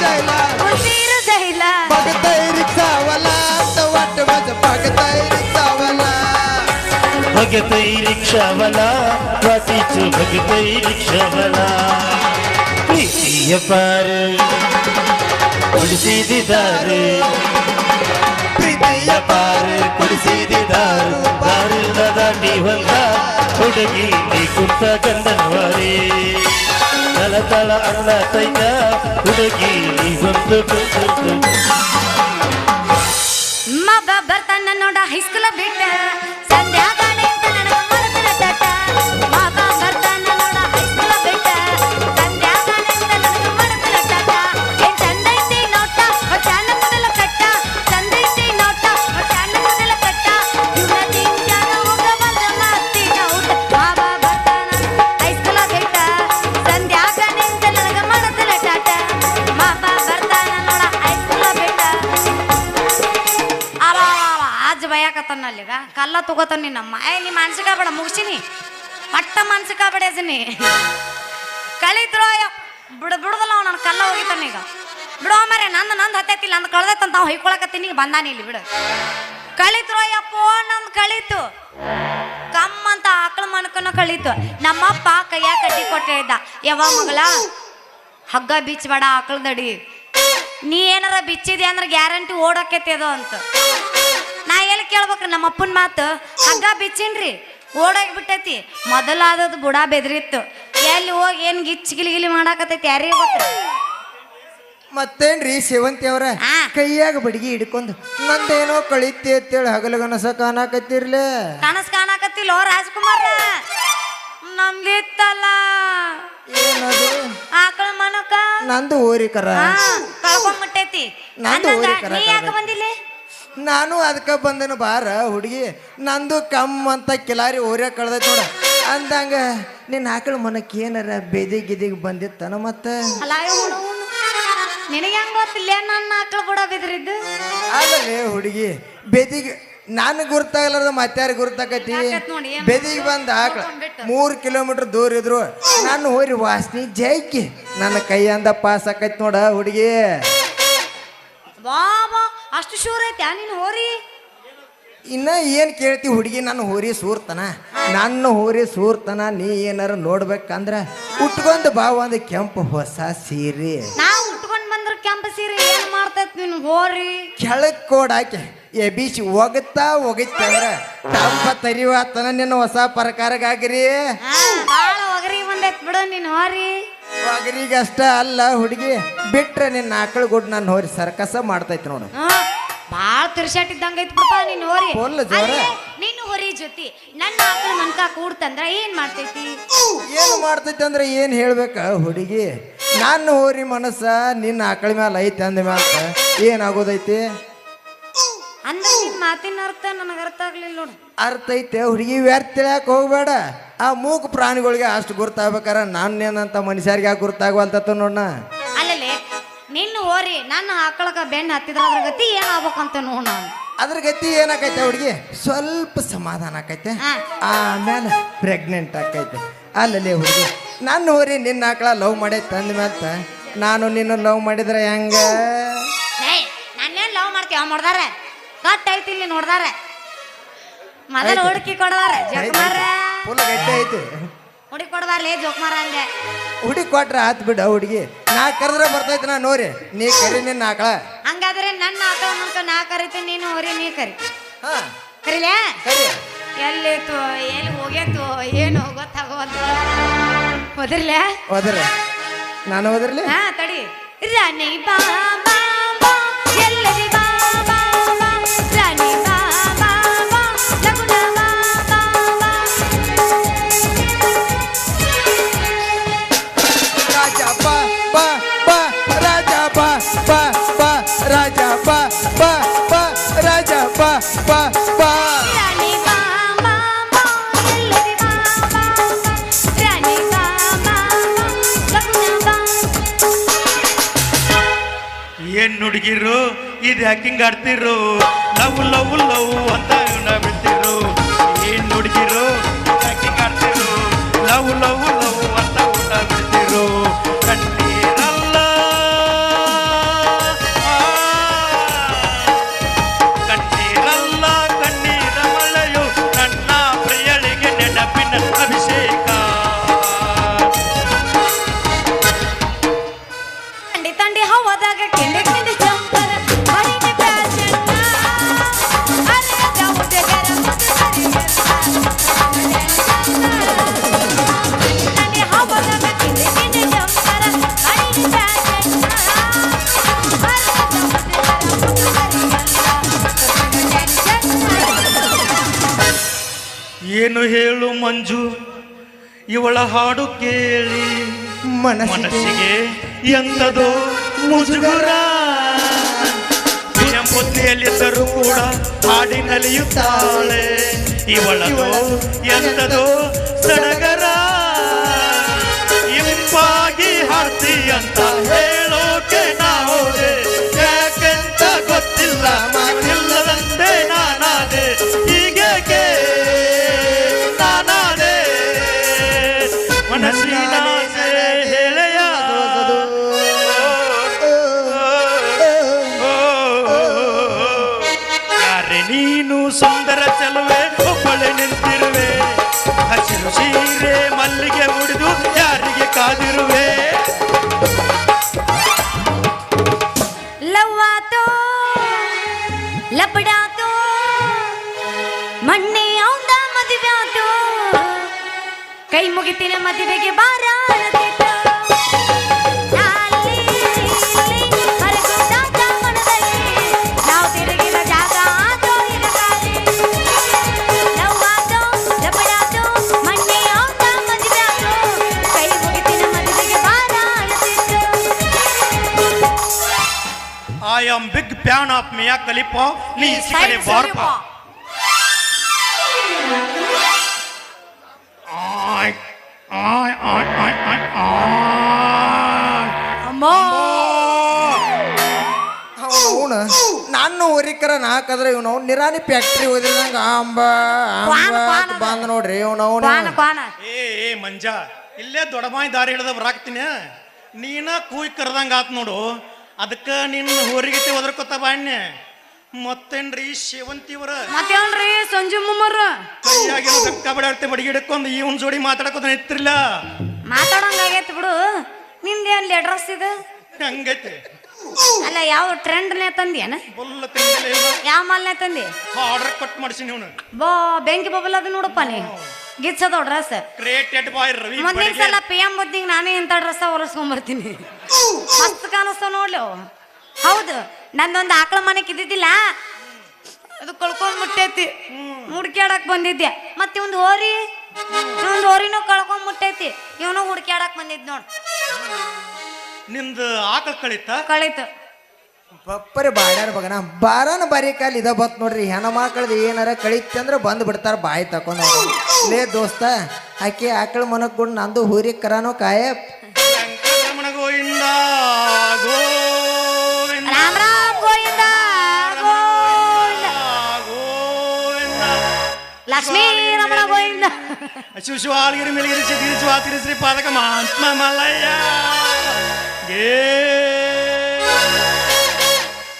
A: ಜೈಲ
B: ಉಸಿರು ಜೈಲ
A: ಬಗತೈ ರಿಕ್ಷಾವಲ ಅಂತ ಒಟ್ಟು ಬಜ ಬಗತೈ ರಿಕ್ಷಾವಲ
C: भगतई रिक्षावाला वाटीचो भगतई रिक्षावाला प्रीतिय पार कुडसी दीदार प्रीतिय पार कुडसी दीदार पार दादी ಹೊಂದ ಹುಡುಗಿ ನೀ ಕುಂತ ಗಂಧನವಾರಿ ತಳ ತಳ ಅಣ್ಣ ತೈದ ಹುಡುಗಿ ನೀ ಬಂದು ಕುಂತು
B: ಮಗ ಬರ್ತಾನ ನೋಡ ಹೈಸ್ಕೂಲ ಬಿಟ್ಟ ಸಂಧ್ಯಾಗಾನೆ ಅಂತ ನನಗ ಮನಸ್ಸಿನ ತಟ್ಟ ಮಗ ಬರ್ತಾನ ನೋಡ ಹೈಸ್ಕೂಲ ಬಿಟ್ಟ ಸಂಧ್ಯಾಗಾನೆ ಅಂತ ನನಗ ಮನಸ್ಸಿನ ತಟ್ಟ ಏನ್ ಚಂದೈತಿ ನೋಟ ಹೊಟ್ಟಾನ ಮೊದಲ ಕಟ್ಟ ಚಂದೈತಿ ನೋಟ ಹೊಟ್ಟಾನ ಮೊದಲ ಕಟ್ಟ ಇವನ ತಿಂಗಾನ ಹೋಗ ಬಂದ ಮಾತಿನ ಊಟ ಮಗ ಬರ್ತಾನ ಹೈಸ್ಕೂಲ ಬಿಟ್ಟ ಸಂಧ್ಯಾಗಾನೆ ಅಂತ ನನಗ ಮನಸ್ಸಿನ ತಟ್ಟ ಮಗ ಬರ್ತಾನ ನೋಡ ಹೈಸ್ಕೂಲ ಬಿಟ್ಟ ಆಜ್ ಬಯಾಕತ್ತಾನ ಅಲ್ಲಿಗ ಕಲ್ಲ ತಗೋತಾನ ನಿನ್ನಮ್ಮ ನೀ ಮಾನಸಿಕ ಬೇಡ ಮುಗಿಸಿನಿ ಮಟ್ಟ ಮಾನಸಿಕ ಬೇಡಸಿನಿ ಕಳಿದ್ರು ಬಿಡುದಲ್ಲ ನಾನು ಕಲ್ಲ ಹೋಗಿತಾನ ಈಗ ಬಿಡೋ ಮರೆ ನಂದು ಹತ್ತೈತಿಲ್ಲ ಅಂದ್ ಕಳ್ದೈತಂತ ನಾವು ಹೊಯ್ಕೊಳಕತ್ತೀನಿ ಈಗ ಬಂದಾನಿ ಇಲ್ಲಿ ಬಿಡು ಕಳಿದ್ರು ಅಯ್ಯಪ್ಪೋ ನಂದು ಕಳೀತು ಕಮ್ಮ ಅಂತ ಆಕಳ ಮನಕನ ಕಳೀತು ನಮ್ಮಪ್ಪ ಕೈಯಾಗ ಕಟ್ಟಿ ಕೊಟ್ಟೆ ಇದ್ದ ಯಾವ ಮಗಳ ಹಗ್ಗ ಬಿಚ್ಚಬೇಡ ಆಕಳದಡಿ ನೀ ಏನಾರ ಬಿಚ್ಚಿದೆ ಅಂದ್ರೆ ಗ್ಯಾರಂಟಿ ಓಡೋಕೈತಿ ಅದು ಅಂತ ನಾ ಎಲ್ಲಿ ಕೇಳ್ಬೇಕ್ರಿ ನಮ್ಮ ಅಪ್ಪನ ಮಾತು ಹಗ್ಗ ಬಿಚ್ಚಿನ್ರಿ ಓಡೋಗಿ ಬಿಟ್ಟೈತಿ ಮೊದಲಾದದು ಬುಡ ಬೆದರಿತ್ತು ಎಲ್ಲಿ ಹೋಗಿ ಏನ್ ಗಿಲಿ ಮಾಡಾಕತೈತಿ ಯಾರಿಗೆ ಗೊತ್ತ
A: ಮತ್ತೇನ್ರಿ ಸೇವಂತಿ ಅವ್ರ
B: ಆ.
A: ಕೈಯಾಗ ಬಡಿಗೆ ಹಿಡ್ಕೊಂಡು ನಂದೇನೋ ಕಳಿತಿ ಅಂತೇಳಿ ಹಗಲಗನಸ ಕಾಣಕತ್ತಿರ್ಲೆ
B: ಕನಸ್ ಕಾಣಾಕತ್ತಿಲ್ಲೋ ರಾಜ್ಕುಮಾರ ನಂದಿತ್ತಲ್ಲ
A: ಏನದು
B: ಆಕಳ ಮನಕ
A: ನಂದು ಓರಿ ಕರ
B: ಕಳ್ಕೊಂಡ್ಬಿಟ್ಟೈತಿ
A: ನಂದು ಊರಿಗೆ ಕರ
B: ನೀ ಯಾಕೆ ಬಂದಿಲ್ಲ
A: ನಾನು ಅದಕ್ಕೆ ಬಂದನು ಬಾರ ಹುಡುಗಿ ನಂದು ಕಮ್ಮ ಅಂತ ಕಿಲಾರಿ ಓರ್ಯ ಕಳ್ದೈತಿ ನೋಡ ಅಂದಂಗ ನಿನ್ನ ಆಕಳ ಮನಕ್ಕೆ ಏನಾರ ಬೆದಿಗಿದಿಗೆ ಬಂದಿತ್ತನ ಮತ್ತೆ
B: ಅಲ್ಲ ನಿನಗೆ ಹೆಂಗ್ ಗೊತ್ತಿಲ್ಲ ನನ್ನ ಆಕಳ ಬುಡ ಬಿದ್ರಿದ್ದು
A: ಅಲ್ಲೇ ಹುಡುಗಿ ಬೆದಿಗೆ ನಾನು ಗುರ್ತಾಗಲಾರ್ದ ಮತ್ತಾರು ಗುರ್ತಾಕತಿ
B: ಯಾಕತ್ ನೋಡಿ, ಏನ್
A: ಬೆದಿಗೆ ಬಂದ ಆಕಳ
B: ಮಾಡ್ಕೊಂಡ್ಬಿಟ್ಟು.
A: 3 ಕಿಲೋಮೀಟರ್ ದೂರ ಇದ್ರು ನಾನು ಹೋರಿ ವಾಸನಿ ಜೈಕಿ ನನ್ನ ಕೈಯಿಂದ ಪಾಸ್ ಆಕೈತಿ ನೋಡ ಹುಡುಗಿ
B: ಬಾಬಾ ಅಷ್ಟು ಶೂರ್ ಐತಿ ನೀನು ಹೋರಿ
A: ಇನ್ನ ಏನ್ ಕೇಳ್ತಿ ಹುಡುಗಿ ನನ್ನ ಹೋರಿ ಸೂರ್ತನ ನನ್ನ ಹೋರಿ ಸೂರ್ತನ ನೀ ಏನಾರ ನೋಡ್ಬೇಕಂದ್ರ ಉಟ್ಕೊಂಡ್ ಬಾ ಒಂದು ಕೆಂಪು ಹೊಸ ಸೀರೆ
B: ನಾವು ಉಟ್ಕೊಂಡ್ ಬಂದ್ರ ಕೆಂಪ ಸೀರೆ ಏನ್ ಮಾಡ್ತೈತಿ ನೀನು ಹೋರಿ
A: ಕೆಳಕ್ ಕೋಡ್ ಹಾಕಿ ಎಬಿಸಿ ಒಗತ್ತಾ ಒಗಿತ್ತಂದ್ರ ತಂಪ ತರಿವಾತನ ನಿನ್ನ ಹೊಸ ಪ್ರಕಾರಗಾಗ್ರಿ
B: ಬಾಳ ಒಗರಿ ಬಂದೈತ್ ಬಿಡು ನೀನು ಹೋರಿ
A: ಒಗರಿಗೆ ಅಷ್ಟ ಅಲ್ಲ ಹುಡುಗಿ ಬಿಟ್ರೆ ನಿನ್ನ ಆಕಳ ಗುಡ್ ನಾನು ಹೋರಿ ಸರ್ಕಸ ಮಾಡ್ತೈತಿ ನೋಡು
B: ಬಾಳ ತಿರ್ಸಾಟಿದ್ದಂಗ ಐತ್ ಬಿಡಪ್ಪ ನೀನು ಹೋರಿ
A: ಫುಲ್ ಜೋರ.
B: ಅಲ್ಲೇ ನೀನು ಹೊರಿ ಜೊತೆ ನನ್ನ ಆಕಳ ಮನ್ಕ ಕೂಡ್ತಂದ್ರ ಏನ್ ಮಾಡ್ತೈತಿ
A: ಏನು ಮಾಡ್ತೈತಿ ಅಂದ್ರೆ ಏನ್ ಹೇಳ್ಬೇಕ ಹುಡುಗಿ ನನ್ನ ಹೋರಿ ಮನಸ್ಸ ನಿನ್ನ ಆಕಳ ಮ್ಯಾಲ ಐತಿ ಅಂದ ಮ್ಯಾಲ ಏನಾಗೋದೈತಿ
B: ಅಂದ್ರ ನಿನ್ ಮಾತಿನ ಅರ್ಥ ನನಗ ಅರ್ಥ ಆಗ್ಲಿಲ್ಲ ನೋಡು
A: ಅರ್ಥ ಐತೆ ಹುಡುಗಿ ವ್ಯರ್ಥ ತಿಳಿಯಾಕ ಹೋಗ್ಬೇಡ ಆ ಮೂಕ ಪ್ರಾಣಿಗಳಿಗೆ ಅಷ್ಟು ಗುರ್ತಾಗ್ಬೇಕಾರ ನಾನೇನಂತ ಮನುಷ್ಯರಿಗೆ ಯಾಕೆ ಗುರ್ತಾಗವಲ್ತ ನೋಡ
B: ಅಲ್ಲಲ್ಲಿ ನಿನ್ನ ಹೋರಿ ನನ್ನ ಆಕಳಕ ಬೆಣ್ಣೆ ಹತ್ತಿದ್ರ ಅದ್ರ ಗತಿ ಏನಾಗ್ಬೇಕಂತ ನೋಡ
A: ಅದ್ರ ಗತಿ ಏನಾಕೈತೆ ಹುಡುಗಿ ಸ್ವಲ್ಪ ಸಮಾಧಾನ ಆಕೈತೆ
B: ಹಾ.
A: ಆಮೇಲೆ ಪ್ರೆಗ್ನೆಂಟ್ ಆಕೈತೆ ಅಲ್ಲಲ್ಲಿ ಹುಡುಗಿ ನನ್ನ ಹೋರಿ ನಿನ್ನ ಆಕಳ ಲವ್ ಮಾಡೈತೆ ಅಂದ ಮ್ಯಾತ ನಾನು ನಿನ್ನ ಲವ್ ಮಾಡಿದ್ರೆ ಹೆಂಗ
B: ನನ್ನೇನ್ ಲವ್ ಮಾಡ್ತೀವ ಮಾಡ್ದಾರ ಕಟ್ ಐತಿ ಇಲ್ಲಿ ನೋಡ್ದಾರ ಮೊದಲು ಹುಡುಕಿ ಕೊಡದಾರ ಜೋಕುಮಾರ
A: ಫುಲ್ ಗಟ್ಟಿ ಐತಿ
B: ಹುಡುಕಿ ಕೊಡದಾರ್ಲೇ ಜೋಕುಮಾರ ಅಂದೆ
A: ಹುಡುಗಿ ಕೊಟ್ರೆ ಆತ್ ಬಿಡ ಹುಡುಗಿ ನಾ ಕರೆದ್ರೆ ಬರ್ತೈತಿ ನಾ ನೋರಿ ನೀ ಕರಿ ನಿನ್ನ ಆಕಳ
B: ಹಂಗಾದ್ರೆ ನನ್ನ ಆಕಳ ನಂತ ನಾ ಕರಿತೀನಿ ನೀನು ಹೊರಿ ನೀ ಕರಿ
A: ಹಾ
B: ಕರಿಲೇ
A: ಕರಿ
B: ಎಲ್ಲಿತ್ತು ಎಲ್ಲಿ ಹೋಗ್ಯತ್ತು ಏನು ಗೊತ್ತಾಗೋದು ಹೋದ್ರಲೇ
A: ಹೋದ್ರೆ ನಾನು ಹೋದ್ರಲಿ
B: ಹಾ ತಡಿ ರಾಣಿ ಬಾ ಬಾ ಬಾ ಎಲ್ಲದಿ ಬಾ ಬಾ ಬಾ ರಾಣಿ ಬಾ ಬಾ ಬಾ ಲಗುನ ಬಾ ಬಾ ಬಾ
A: ರಾಜ ಬಾ ಬಾ ಬಾ ರಾಜ ಬಾ ಬಾ ಬಾ ರಾಜ ಬಾ ಬಾ ಬಾ ರಾಜ ಬಾ ಬಾ ಬಾ
B: ರಾಣಿ ಬಾ ಬಾ ಬಾ ಎಲ್ಲದಿ ಬಾ ಬಾ ಬಾ ರಾಣಿ ಬಾ ಬಾ ಬಾ ಲಗುನ ಬಾ
D: ಏನ್ ಹುಡುಗಿರು ಇದು ಹ್ಯಾಕಿಂಗ್ ಆಡ್ತಿರು ಲವ್ ಲವ್ ಲವ್ ಅಂತ ಇವನ್ನ ಬಿಡ್ತಿರು ಏನ್ ಹುಡುಗಿರು ಹ್ಯಾಕಿಂಗ್ ಆಡ್ತಿರು ಲವ್ ಲವ್ ಲವ್ ಅಂತ ಇವನ್ನ ಬಿಡ್ತಿರು ಕಣ್ಣೀರಲ್ಲ
B: ನಡಿ ಹವಾದಾಗ ಕಿಂಡಿ ಕಿಂಡಿ ಜಂಪರ ಮಡಿನಿ ಫ್ಯಾಷನ್ ಅರೆ ಗೌಡಗರ ನಡಿ ಹವಾದಾಗ ಕಿಂಡಿ ಕಿಂಡಿ ಜಂಪರ ಮಡಿನಿ ಫ್ಯಾಷನ್
D: ಏನು ಹೇಳು ಮಂಜು ಇವಳ ಹಾಡು ಕೇಳಿ ಮನಸ್ಸಿಗೆ ಎಂತದೋ ಮುಜುಗರ ಪುತ್ರಿಯಲ್ಲಿದ್ದರೂ ಕೂಡ ಹಾಡಿನಲಿಯುತ್ತಾಳೆ ಇವಳದು ಎಂತದೋ ಸಡಗರ ಇಂಪಾಗಿ ಹಾಡ್ತಿ ಅಂತ ಹೇಳೋಕೆ ನಾವೋದೆ ಯಾಕೆಂತ ಗೊತ್ತಿಲ್ಲ ಮಾತಿಲ್ಲದಂತೆ ನಾನಾದೆ ಹೀಗೇಕೆ ನಾನಾದೆ ಮನಸ್ಸಿನ ಹೇಳೆಯ ಯಾರೇ ನೀನು ಸುಂದರ ಚೆಲುವೆ ಒಬ್ಬಳೆ ನಿಂತಿರುವೆ ಹಸಿರು ಸೀರೆ ಮಲ್ಲಿಗೆ ಮುಡಿದು ಯಾರಿಗೆ ಕಾದಿರುವೆ
B: ಲವ್ವಾತೋ ಲಪಡಾತೋ ಮಣ್ಣೆ ಅವಂದ ಮದುವೆ ಆತೋ ಕೈ ಮುಗಿತಿನ ಮದುವೆಗೆ ಬಾರ ನಾವು ತಿರುಗಿದ ಜಾಗ ಆತೋ ಇರಗಾರಿ ಲವ್ವಾತೋ ಲಪಡಾತೋ ಮಣ್ಣೆ ಅವಂದ ಮದುವೆ ಆತೋ ಕೈ ಮುಗಿತಿನ ಮದುವೆಗೆ ಬಾರ
D: I am big fan of Mia Khalifa ನೀ ಈಚೆ ಕಡೆ ಬಾರಪ್ಪ
A: ಅವನು ನಾನು ಹೊರಿಕರ ನಾಲ್ಕಂದ್ರೆ ಇವನು ನಿರಾನಿ ಫ್ಯಾಕ್ಟ್ರಿ ಓದಿದಂಗ ಅಂಬ ಬಂದ್ ನೋಡ್ರಿ ಇವನು
D: ಏ ಮಂಜ ಇಲ್ಲೇ ದೊಡ್ಡಮಾಯಿ ದಾರಿ ಹಿಡ್ದ ಬರಾಕ್ತೀನಿ ನೀನ ಕೂಯ್ ಕರ್ದಂಗ ಆತ್ ನೋಡು ಅದಕ್ಕ ನಿನ್ನ ಹೋರಿಗತೆ ಒದರ್ಕೊತ ಬಾಣ್ಯ ಮತ್ತೇನ್ರಿ ಸೇವಂತಿವರ
B: ಮತ್ತೇನ್ರಿ ಸಂಜು ಮುಮ್ಮರ
D: ಕೈಯಾಗಿನ ಕಬ್ಬಡಿ ಬಡಿಗೆ ಹಿಡ್ಕೊಂಡು ಇವನ್ ಜೋಡಿ ಮಾತಾಡಕೋತ ನಿಂತಿರ್ಲಿಲ್ಲ
B: ಮಾತಾಡಂಗಾಗೈತಿ ಬಿಡು ನಿಂದೇನ್ ಲೆಡ್ರಸ್ ಇದು
D: ಹಂಗೈತೆ
B: ಅಲ್ಲ ಯಾವ ಟ್ರೆಂಡ್ನೇ ತಂದೇನ
D: ಬುಲ್ಲ ತಿಂದಿಲ್ಲ ಇಲ್ಲ
B: ಯಾವ ಮಾಲ್ನೇ ತಂದಿ
D: ಆರ್ಡರ್ ಕೊಟ್ಟು ಮಾಡಿಸಿ ನೀವು
B: ಬೆಂಕಿ ಬಬಲ್ ಅದು ನೋಡಪ್ಪ ನೀ ಗಿಚ್ಚದ ಡ್ರೆಸ್
D: ಕ್ರಿಯೇಟೆಡ್ ಬಾಯ್ ರವಿ
B: ಮುಂದಿನ ಸಲ ಪಿ ಎಂ ಬದ್ನಿಗೆ ನಾನೇ ಇಂಥ ಡ್ರೆಸ್ ಹೊಲಿಸ್ಕೊಂಡ್ಬರ್ತೀನಿ ಮಸ್ತ್ ಕಾಣಿಸ್ತಾವ ನೋಡ್ಲಿ ಅವು ಹೌದು ನಂದೊಂದು ಆಕಳ ಮನೆಗೆ ಇದ್ದಿದ್ದಿಲ್ಲ ಅದು ಕಳ್ಕೊಂಡ್ ಮುಟ್ಟೈತಿ ಹುಡ್ಕ್ಯಾಡಕ್ ಬಂದಿದ್ದೆ ಮತ್ತೆ ಒಂದು ಹೋರಿನೂ ಕಳ್ಕೊಂಡ್ ಮುಟ್ಟೈತಿ ಇವನು ಹುಡ್ಕ್ಯಾಡಕ್ ಬಂದಿದ್ ನೋಡ್
D: ನಿಂದು ಆಕಳ
B: ಕಳೀತು
A: ಬಪ್ಪರಿ ಬಾಡ್ಯಾರ ಬಗನ ಬಾರನ ಬಾರಿ ಕಾಲ ಇದ ಬತ್ ನೋಡ್ರಿ ಹೆಣ ಮಕ್ಕಳದ ಏನಾರ ಕಳಿತಿ ಅಂದ್ರ ಬಂದ್ ಬಿಡ್ತಾರ ಬಾಯಿ ತಕೊಂಡ್ ಲೇ ದೋಸ್ತ ಆಕೆ ಆಕಳ ಮನಕ್ ಕೂಡ ನಂದು ಹೂರಿ ಕರಾನೋ ಕಾಯಪ್
D: ವೆಂಕಟರಮಣ ಗೋವಿಂದ ಗೋವಿಂದ
B: ರಾಮ್ ರಾಮ್ ಗೋವಿಂದ
D: ಗೋವಿಂದ
B: ಲಕ್ಷ್ಮೀ ರಮಣ ಗೋವಿಂದ
D: ಶಿವ ಶಿವಾಲಗಿರಿ ಮೆಲಗಿರಿ ಸಿದ್ಗಿರಿ ಸ್ವಾತಿರಿ ಶ್ರೀ ಪಾದಕ ಮಹಾತ್ಮ ಮಲ್ಲಯ್ಯ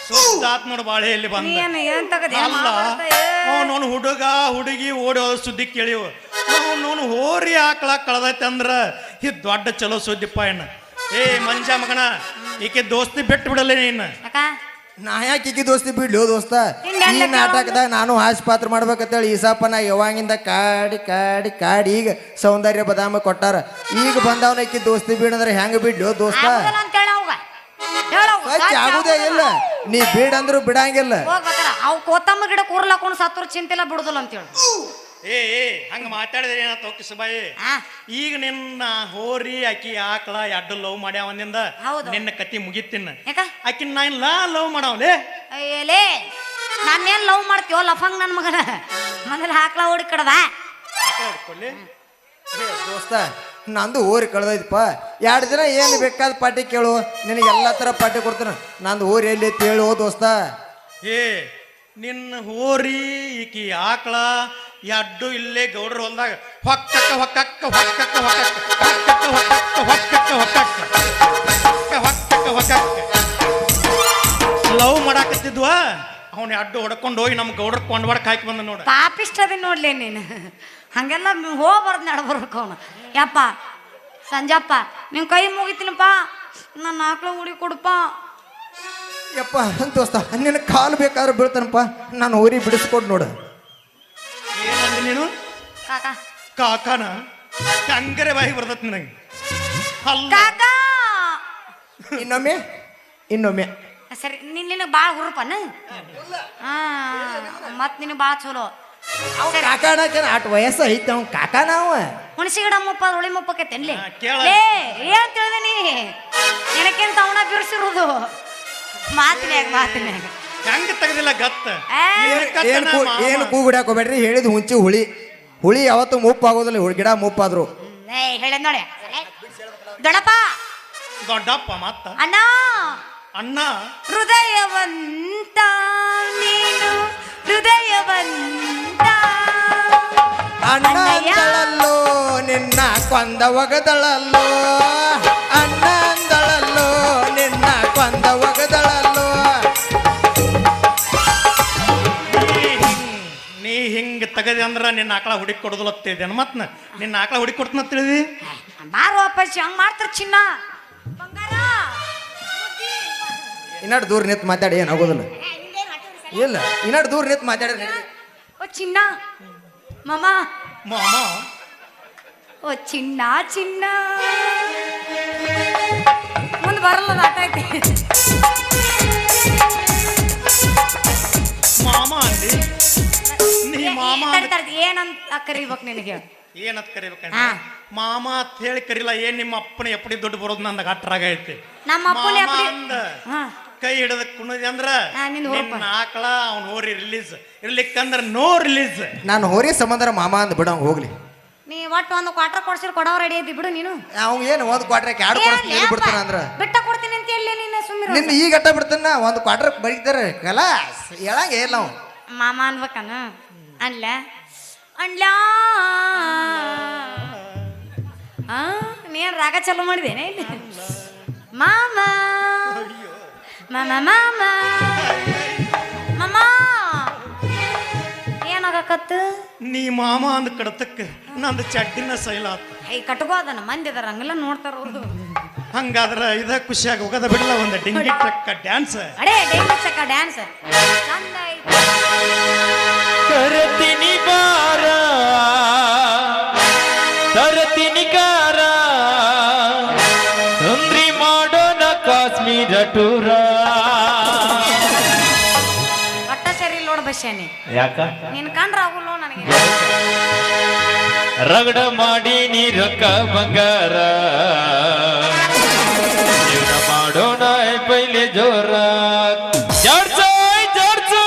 D: ಸುತ್ತಾತ್ ನೋಡು ಬಾಳೆಯಲ್ಲಿ ಬಂದ ಅಲ್ಲ ಅವನವನು ಹುಡುಗ ಹುಡುಗಿ ಓಡಿ ಹೋದ ಸುದ್ದಿ ಕೇಳಿವು ಅವನವನು ಹೋರಿ ಆಕಳ ಕಳೆದೈತೆ ಅಂದ್ರ ಇದು ದೊಡ್ಡ ಚಲೋ ಸುದ್ದಿಪ್ಪ ಏನ ಏ ಮಂಜ ಮಗನ ಈಕೆ ದೋಸ್ತಿ ಬಿಟ್ಟು ಬಿಡಲ್ಲ ನೀನು
A: ನಾ ಯಾಕೆ ಈಕಿ ದೋಸ್ತಿ ಬಿಡ್ಲಿ ದೋಸ್ತ ಈ ನಾಟಕದಾಗ ನಾನು ಹಾಸ್ಯ ಪಾತ್ರ ಮಾಡ್ಬೇಕಂತೇಳಿ ಈಸಪ್ಪನ ಯಾವಾಗಿಂದ ಕಾಡಿ ಕಾಡಿ ಕಾಡಿ ಈಗ ಸೌಂದರ್ಯ ಬದಾಮ ಕೊಟ್ಟಾರ ಈಗ ಬಂದವನ ಈಕಿ ದೋಸ್ತಿ ಬಿಡಂದ್ರೆ ಹೆಂಗ ಬಿಡ್ಲಿ ದೋಸ್ತ ಸಚ್ಚ ಆಗುದೇ ಇಲ್ಲ ನೀ ಬಿಡಂದ್ರು ಬಿಡಂಗಿಲ್ಲ
B: ಅವ್ ಕೊತ್ತಂಬರಿ ಗಿಡ ಕೂರ್ಲಾಕೊಂಡು ಸತ್ತವ್ರ ಚಿಂತೆಲ್ಲ ಬಿಡುದಿಲ್ಲ ಅಂತೇಳಿ
D: ಏ ಹಂಗ ಮಾತಾಡಿದ್ರೆ ಏನಾಯ್ತು ಸುಬಾಯಿ ಈಗ ನಿನ್ನ ಹೋರಿ ಆಕಿ ಆಕಳ ಎಡ್ಡು ಲವ್ ಮಾಡ್ಯಾವ ಅಂದಿಂದ ನಿನ್ನ ಕತಿ ಮುಗಿತಿನ್ನ ಆಕಿ ನಾನು ಲವ್ ಮಾಡವಲೇ
B: ಏಲೇ ನಾನೇನ್ ಲವ್ ಮಾಡ್ತೀವೋ ಲಫಂಗ್ ನನ್ ಮಗನ ಮೊದಲು ಹಾಕ್ಲಾ ಓಡಿ ಕಡದ
A: ದೋಸ್ತ ನಂದು ಊರಿ ಕಳ್ದೈತಪ್ಪ 2 ದಿನ ಏನು ಬೇಕಾದ ಪಾಟಿ ಕೇಳು ನಿನಗೆ ಎಲ್ಲ ಥರ ಪಾಟಿ ಕೊಡ್ತೀನಿ ನಂದು ಊರು ಎಲ್ಲಿ ಐತಿ ಹೇಳು ದೋಸ್ತ
D: ಏ ನಿನ್ನ ಹೋರಿ ಈಕಿ ಆಕಳ ಎಡ್ಡು ಇಲ್ಲೇ ಗೌಡ್ರ ಹೊಲ್ದಾಗ ಹೊಕ್ಕಕ್ಕ ಹೊಕ್ಕಕ್ಕ ಹೊಕ್ಕಕ್ಕ ಹೊಕ್ಕಕ್ಕ ಹೊಕ್ಕಕ್ಕ ಹೊಕ್ಕಕ್ಕ ಹೊಕ್ಕಕ್ಕ ಹೊಕ್ಕಕ್ಕ ಹೊಕ್ಕಕ್ಕ ಲವ್ ಮಾಡಾಕತ್ತಿದ್ವ ಅವನ ಅಡ್ಡು ಹೊಡ್ಕೊಂಡು ಹೋಗಿ ನಮ್ಮ ಗೌಡ್ರ ಕೊಂಡ್ಬಾಡಕ್ ಹಾಕಿ ಬಂದ ನೋಡ
B: ಪಾಪಿಷ್ಟದಿ ನೋಡ್ಲಿ ನೀನು ಹಂಗೆಲ್ಲ ಹೋಗ್ಬಾರ್ದು ನಡ್ಬರ್ಬೇಕು ಅವನು ಯಪ್ಪ ಸಂಜಪ್ಪ ನಿನ್ ಕೈ ಮುಗಿತೀನಪ್ಪ ನನ್ನ ಆಕಳ ಹುಡಿ ಕೊಡಪ್ಪ.
A: ಯಪ್ಪ ದೋಸ್ತ ನಿನ್ನ ಕಾಲು ಬೇಕಾದ್ರೆ ಬೀಳ್ತಾನಪ್ಪ, ನಾನು ಊರಿ ಬಿಡಿಸ್ಕೊಡ್ ನೋಡು.
D: ಏನಂದ್ರೆ ನೀನು
B: ಕಾಕ
D: ಕಾಕನ ಕಂಗರೆ ಬಾಯಿ ಬರ್ತತ್ ನನಗೆ. ಅಲ್ಲ
B: ಕಾಕ
A: ಇನ್ನೊಮ್ಮೆ ಇನ್ನೊಮ್ಮೆ
B: ಸರಿ ನಿನಗೆ ಭಾಳ ಹುರುಪನ. ಹಾ ಮತ್ ನಿನಗೆ ಭಾಳ ಚಲೋ.
A: ಕಾಕ ಅನ್ನಕೇನ ಆಟ ವಯಸ್ಸ ಐತೆ ಅವ್ನು ಕಾಕ ನಾವ.
B: ಹುಣಸಿ ಗಿಡ ಮುಪ್ಪ ಉಳಿ ಮುಪ್ಪಕೈತೇನ್ಲಿ?
D: ಕೇಳ.
B: ಏ ಏನ್ ತಿಳಿದೀನಿ ನಿನಕ್ಕಿಂತ ಅವನ ಬಿರ್ಸಿರೋದು ಮಾತಿನ್ಯಾಗ ಮಾತಿನ್ಯಾಗ.
D: ಹೆಂಗ ತೆಗ್ದಿಲ್ಲ ಗತ್ತ.
A: ಏನು ಕೂಗುಡ್ಯಾಕ ಹೋಗ್ಬೇಡ್ರಿ, ಹೇಳಿದ್ ಹುಂಚಿ ಹುಳಿ. ಹುಳಿ ಯಾವತ್ತು ಮುಪ್ಪು ಆಗೋದಿಲ್ಲ, ಗಿಡ ಮುಪ್ಪಾದ್ರು.
B: ಏ ಹೇಳಿದ್ ನೋಡಿ ದೊಡ್ಡಪ್ಪ
D: ದೊಡ್ಡಪ್ಪ ಮತ್ತ
B: ಅಣ್ಣ
D: ಅಣ್ಣ
B: ಹೃದಯವಂತ ನೀನು ಹೃದಯವಂತ
A: ಅಣ್ಣ ಅಂದಳಲ್ಲೋ ನಿನ್ನ ಕೊಂದ ಒಗದಳಲ್ಲೋ, ಅಣ್ಣ ಅಂದಳಲ್ಲೋ ನಿನ್ನ ಕೊಂದ ಒಗದಳಲ್ಲೋ.
D: ನೀ ಹಿಂಗ ತೆಗದಿ ಅಂದ್ರ ನಿನ್ನ ಆಕಳ ಹುಡುಕಿ ಕೊಡೋದಿಲ್ಲ ಮತ್ ನಿನ್ನ ಆಕಳ ಹುಡುಕಿ ಕೊಡ್ತನ ತಿಳಿದಿ.
B: ಬಾರು ಅಪ್ಪಾಜಿ ಹಂಗ್ ಮಾಡ್ತಾರ ಚಿನ್ನ ಬಂಗಾರ.
A: ಇನ್ನಡ್ ದೂರ ನಿಂತು ಮಾತಾಡಿ ಏನು ಆಗೋದಿಲ್ಲ. ಇಲ್ಲ ಇನ್ನಡ್ ದೂರ ನಿಂತು ಮಾತಾಡಿ.
B: ಓ ಚಿನ್ನ ಮಾಮ
D: ಮಾಮ
B: ಓ ಚಿನ್ನ ಚಿನ್ನ ಮುಂದೆ ಬರಲ್ಲ ಆಟ ಐತಿ.
D: ಮಾಮ ಅಂದಿ ನೀ ಮಾಮ
B: ಏನಂತ ಕರಿಬೇಕು ನಿನಗೆ?
D: ಏನಂತ ಕರಿಬೇಕಂತ
B: ಹಾ.
D: ಮಾಮ ಅಂತ ಹೇಳಿ ಕರಿಲ್ಲ. ಏನ್ ನಿಮ್ಮ ಅಪ್ಪನ ಎಪ್ಪಡಿ ದುಡ್ಡು ಬರೋದು ನಂದ ಗಟ್ರಾಗ ಐತಿ.
B: ನಮ್ಮ ಅಪ್ಪನ
D: ಮಾಮ
B: ಎಪ್ಪಡಿ-
D: ಅಂದ
B: ಹಾ.
D: ಕೈ ಹಿಡದ ಕುಣದಿ ಅಂದ್ರ
B: ನಿನ್ನ ಹೋಗ್ಪ.
D: ನಿನ್ನ ಆಕಳ ಅವ್ನ ಹೋರಿ ರಿಲೀಸ್ ಇರ್ಲಿಕ್ಕಂದ್ರ ನೋ ರಿಲೀಸ್.
A: ನಾನು ಹೋರಿ ಸಂಬಂಧರ ಮಾಮ ಅಂದ್ ಬಿಡ ಅವ್ನು ಹೋಗ್ಲಿ.
B: ನೀ ಒಟ್ಟು ಒಂದು ಕ್ವಾರ್ಟರ್ ಕೊಡ್ಸಿರ್ ಕೊಡೋ ರೆಡಿ ಐತಿ ಬಿಡು ನೀನು.
A: ಅವ್ನು ಏನು ಒಂದು ಕ್ವಾಟ್ರಕ್ಕೆ ಎರಡು ಕೊಡ್ತೀನಿ ಬಿಡ್ತಾನ ಅಂದ್ರ
B: ಬಿಟ್ಟ ಕೊಡ್ತೀನಿ ಅಂತ ಹೇಳಿ ನೀನು ಸುಮ್ಮನೆ
A: ನಿನ್ನ ಈಗ ಅಟ್ಟ ಬಿಡ್ತಾನ, ಒಂದು ಕ್ವಾಟ್ರ್ ಬರೀತಾರೆ ಕಲಾಸ್ ಹೇಳಂಗೆ ಇಲ್ಲ ಅವ್ನು.
B: ಮಾಮ ಅನ್ಬೇಕನ ಅನ್ಲ ಅನ್ಲ ನೀನ್ ರಾಗ ಚಾಲು ಮಾಡಿದೇನೆ ಇಲ್ಲಿ ಮಾಮ ಮಾಮ ಮಾಮ ಮಾಮ ಏನಾಗಕತ್ತು?
D: ನೀ ಮಾಮ ಅಂದ ಕಡತಕ್ಕ ನಂದು ಚಡ್ಡಿನ ಸೈಲ ಆತ.
B: ಐ ಕಟ್ಕೋ ಅದನ್ನ ಮಂದಿ ಅದಾರ ಹಂಗೆಲ್ಲ ನೋಡ್ತಾರ ಅವ್ರು.
D: ಹಂಗಾದ್ರ ಇದ ಖುಷಿಯಾಗಿ ಹೋಗದ ಬಿಡಲ್ಲ ಒಂದು ಡಿಂಗಿ ಟ್ರಕ್ಕ ಡ್ಯಾನ್ಸ್.
B: ಅಡೇ ಡೇಂಗಿ ಚಕ್ಕ ಡ್ಯಾನ್ಸ್ ಚಂದ ಐತಿ.
C: ಕರತಿನಿ ಬಾರ ತರತಿನಿ ಕಾರ ತೊಂದ್ರಿ ಮಾಡೋಣ ಕಾಶ್ಮೀರ ಟೂರ.
B: ಒಟ್ಟ ಸರಿ ನೋಡ್ ಬಸ್ಯಾನಿ
C: ಯಾಕ
B: ನೀನ್ ಕಂಡ್ರ ಆಗುಲ್ಲ ನನಗೆ.
C: ರಗಡ ಮಾಡಿ ನೀ ರೊಕ್ಕ ಬಂಗಾರ ಜೀವನ ಮಾಡೋಣ ಪೈಲೆ ಜೋರ. ಜಾಡ್ಸೋ ಜಾಡ್ಸೋ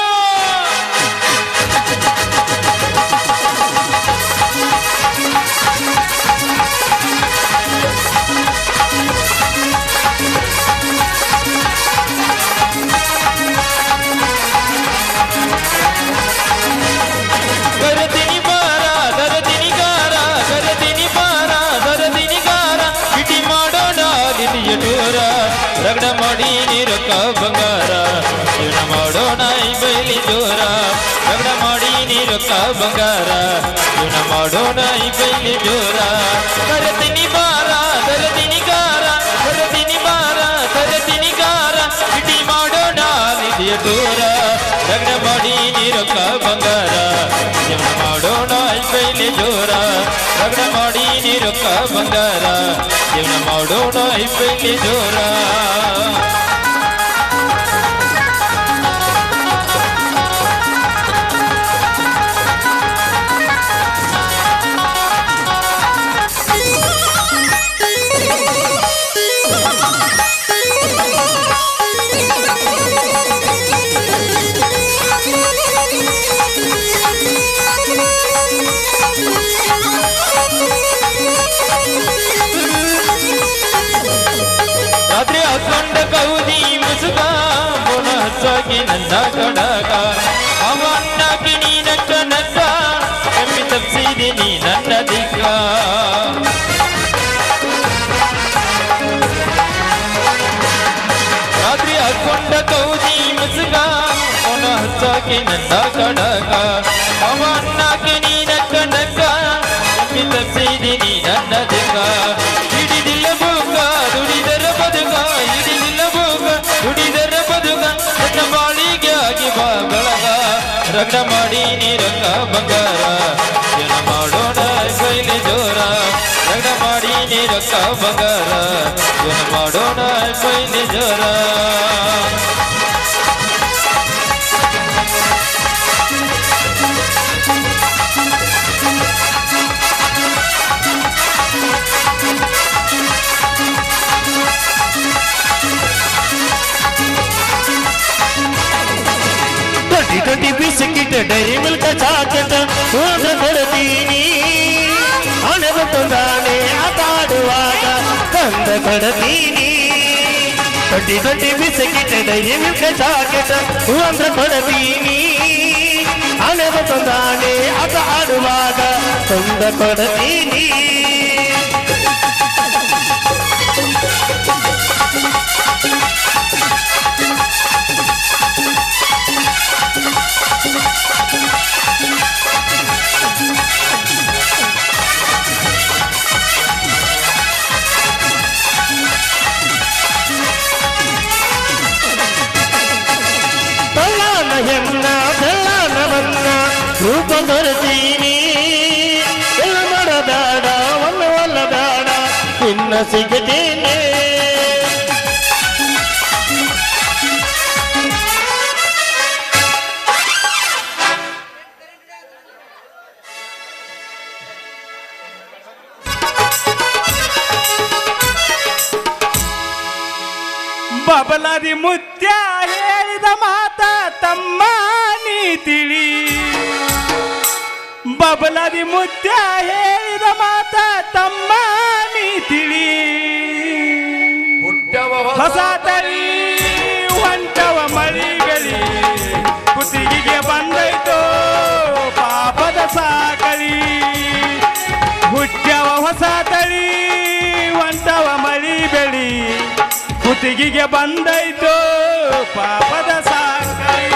C: ಕರತಿನಿ ಬಾರ ದರದಿನಿ ಗಾರ ಕರತಿನಿ ಬಾರ ದರದಿನಿ ಗಾರ ಇಟಿ ಮಾಡೋಣ ದಿನಿಯ ಟೂರ. ರಗಡ ಮಾಡಿ ನೀರೊಕ್ಕ ಬಂಗಾರ ಜೀವನ ಮಾಡೋಣ ಈ ಬೈಲಿ ಜೋರ. ರಗಡ ಮಾಡಿ ನೀರೊಕ್ಕ ಬಂಗಾರ ಜೀವನ ಮಾಡೋಣ ಈ ಬೈಲಿ ಜೋರ. ಕರತಿನಿ ಬಾರ ದರದಿನಿ ಗಾರ ಕರತಿನಿ ಬಾರ ದರದಿನಿ ಗಾರ ಇಟಿ ಮಾಡೋಣ ನಿಧಿಯ ಟೂರ. ರಗಡ ಮಾಡಿ ನೀರೊಕ್ಕ ಬಂಗಾರ ಜೀವನ ಮಾಡೋಣ ಈ ಬೈಲಿ ಜೋರ. ರಗಡ ಮಾಡಿ ನೀರೊಕ್ಕ ಬಂಗಾರ ಜೀವನ ಮಾಡೋಣ ಈ ಬೈಲಿ ಜೋರ. ರಾತ್ರಿ ಹಾಕೊಂಡ ಕೌದಿ ಮುಸುಗ ಪುನ ಹಚ್ಚಾಗಿ ನನ್ನ ಕಡಗ ಅವ ಅಣ್ಣಾಕಿ ನೀನ ಕನಕ ಎಮ್ಮಿ ತಪ್ಸಿದಿ ನೀ ನನ್ನ ದಿಕ್ಕ. ರಾತ್ರಿ ಹಾಕೊಂಡ ಕೌದಿ ಮುಸುಗ ಪುನ ಹಚ್ಚಾಗಿ ನನ್ನ ಕಡಗ ಅವ ಅಣ್ಣಾಕಿ ನೀನ ಕನಕ ಎಮ್ಮಿ ತಪ್ಸಿದಿ ನೀ ನನ್ನ ದಿಕ್ಕ. ಹಿಡಿದಿಲ್ಲ ಬುಕ್ಕ ದುಡಿದರ ಬದುಕ ಲಗ್ನ ಮಾಡಿ ನೀರಕ್ಕ ಬಂಗಾರ ಏನ ಮಾಡೋಣ ಕೈಲಿ ಜೋರ ಲಗ್ನ ಮಾಡಿ ನೀರಕ್ಕ ಬಂಗಾರ ಏನ ಮಾಡೋಣ ಕೈಲಿ ಜೋರ
E: ಟ್ವೆಂಟಿ ಬಿಸ್ಕಿಟ್ ಡೈರಿ ಮಿಲ್ಕ್ ಚಾಕೆಟ್ ಕೊಡ್ತೀನಿ ಹಣದ ತಂದಾನೆ ಆಟ ಆಡುವಾಗ ತಂದ ಕೊಡ್ತೀನಿ 20 ಬಿಸ್ಕಿಟ್ ಡೈರಿ ಮಿಲ್ಕ್ ಚಾಕೆಟ್ ಕೊಡ್ತೀನಿ ಹಣದ ತಂದಾನೆ ಆಟ ಆಡುವಾಗ ತಂದ ಕೊಡ್ತೀನಿ ಹೆಣ್ಣ ಬೆಳ್ಳನವನ್ನ ರೂಪ ತರ್ತೀನಿ ಎಲ್ಲ ಮಾಡಬೇಡ ಒಲ್ಲ ಬೇಡ ಇನ್ನ ಸಿಗತೀನಿ
F: ಬಬಲಾದಿ ಮುತ್ಯ ಹೇಳಿದ ಮಾತ ತಮ್ಮ ನೀ ತಿಳಿ ಬಬಲಾದಿ ಮುತ್ಯ ಹೇಳಿದ ಮಾತ ತಮ್ಮ ನೀ ತಿಳಿ ಹೊಸ ತಳಿ ಹೊಂಟವ ಮಳಿಗಳಿ ಕುತ್ತಿಗೆಗೆ ಬಂದೈತೋ ಪಾಪದ ಸಾಕಳಿ ಹುಟ್ಟವ ಹೊಸ ತಳಿ ಹೊಂಟವ ಮಳಿ ಬೆಳಿ ಕುತ್ತಿಗೆಗೆ ಬಂದೈತು ಪಾಪದ ಸಾಕಳಿ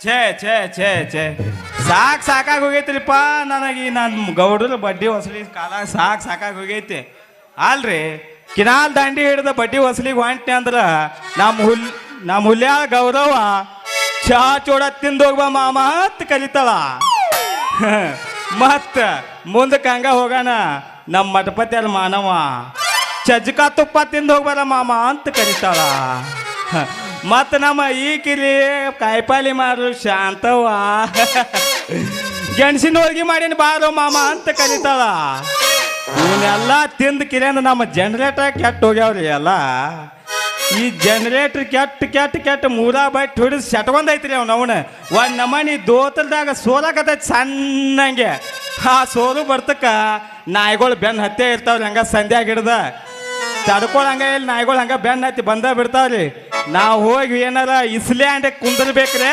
F: ಛೇ ಛೇ ಛೇ ಛೇ ಸಾಕಾಗಿ ಹೋಗೈತ್ರಿಪ್ಪ ನನಗೆ ನಾನು ಗೌಡ್ರ ಬಡ್ಡಿ ವಸೂಲಿ ಕಾಲ ಸಾಕಾಗಿ ಹೋಗೈತಿ ಅಲ್ರಿ ಕಿನಾಲ್ ದಂಡಿ ಹಿಡಿದ ಬಡ್ಡಿ ವಸೂಲಿಗೆ ಹೊಂಟೆ ಅಂದ್ರೆ ನಮ್ಮ ಹುಲ್ಯ ಗೌರವ ಚಾ ಚೂಡ ತಿಂದೋಗ್ಬಾ ಮಾಮ ಅಂತ ಕಲಿತಾಳ ಮತ್ತ ಮುಂದಕ್ಕೆ ಹಂಗ ಹೋಗೋಣ ನಮ್ಮ ಮಠಪತಿಯರ ಮಾನವ ಚಜ್ಕ ತುಪ್ಪ ತಿಂದು ಹೋಗ್ಬಾರ ಮಾಮ ಅಂತ ಕರಿತಾಳ ಮತ್ತ ನಮ್ಮ ಈ ಕಿಲಿ ಕಾಯಿಪಾಲಿ ಮಾರು ಶಾಂತವ್ವ ಗೆಣಸಿನ ಹೋಳ್ಗಿ ಮಾಡೀನಿ ಬಾರೋ ಮಾಮ ಅಂತ ಕರಿತಾಳ ಇವನ್ನೆಲ್ಲ ತಿಂದು ಕಿರಿ ಅಂದ್ರೆ ನಮ್ಮ ಜನರೇಟರ್ ಕೆಟ್ಟ ಹೋಗ್ಯಾವ್ರಿ ಎಲ್ಲ ಈ ಜನರೇಟರ್ ಕೆಟ್ಟ ಮೂರಾ ಬೈಟ್ ಹೊಡಿದು ಸೆಟ್ಕೊಂಡೈತ್ರಿ ಅವನ ಒಂದು ನಮನಿ ದೋತಲ್ದಾಗ ಸೋಲಾಕತೈತಿ ಸಣ್ಣಂಗೆ ಆ ಸೋಲು ಬರ್ತಕ್ಕ ನಾಯಿಗಳು ಬೆನ್ನು ಹತ್ತೇ ಇರ್ತಾವ್ರಿ ಹಂಗ ಸಂಧ್ಯಾಗ ಹಿಡ್ದ ತಡ್ಕೊಳಂಗ ಇಲ್ಲಿ ನಾಯಿಗಳು ಹಂಗ ಬೆನ್ನು ಹತ್ತಿ ಬಂದ ಬಿಡ್ತಾವ್ರಿ ನಾವು ಹೋಗಿ ಏನಾರ ಇಸ್ಲ್ಯಾಂಡ್ ಕುಂದರ್ಬೇಕ್ರೆ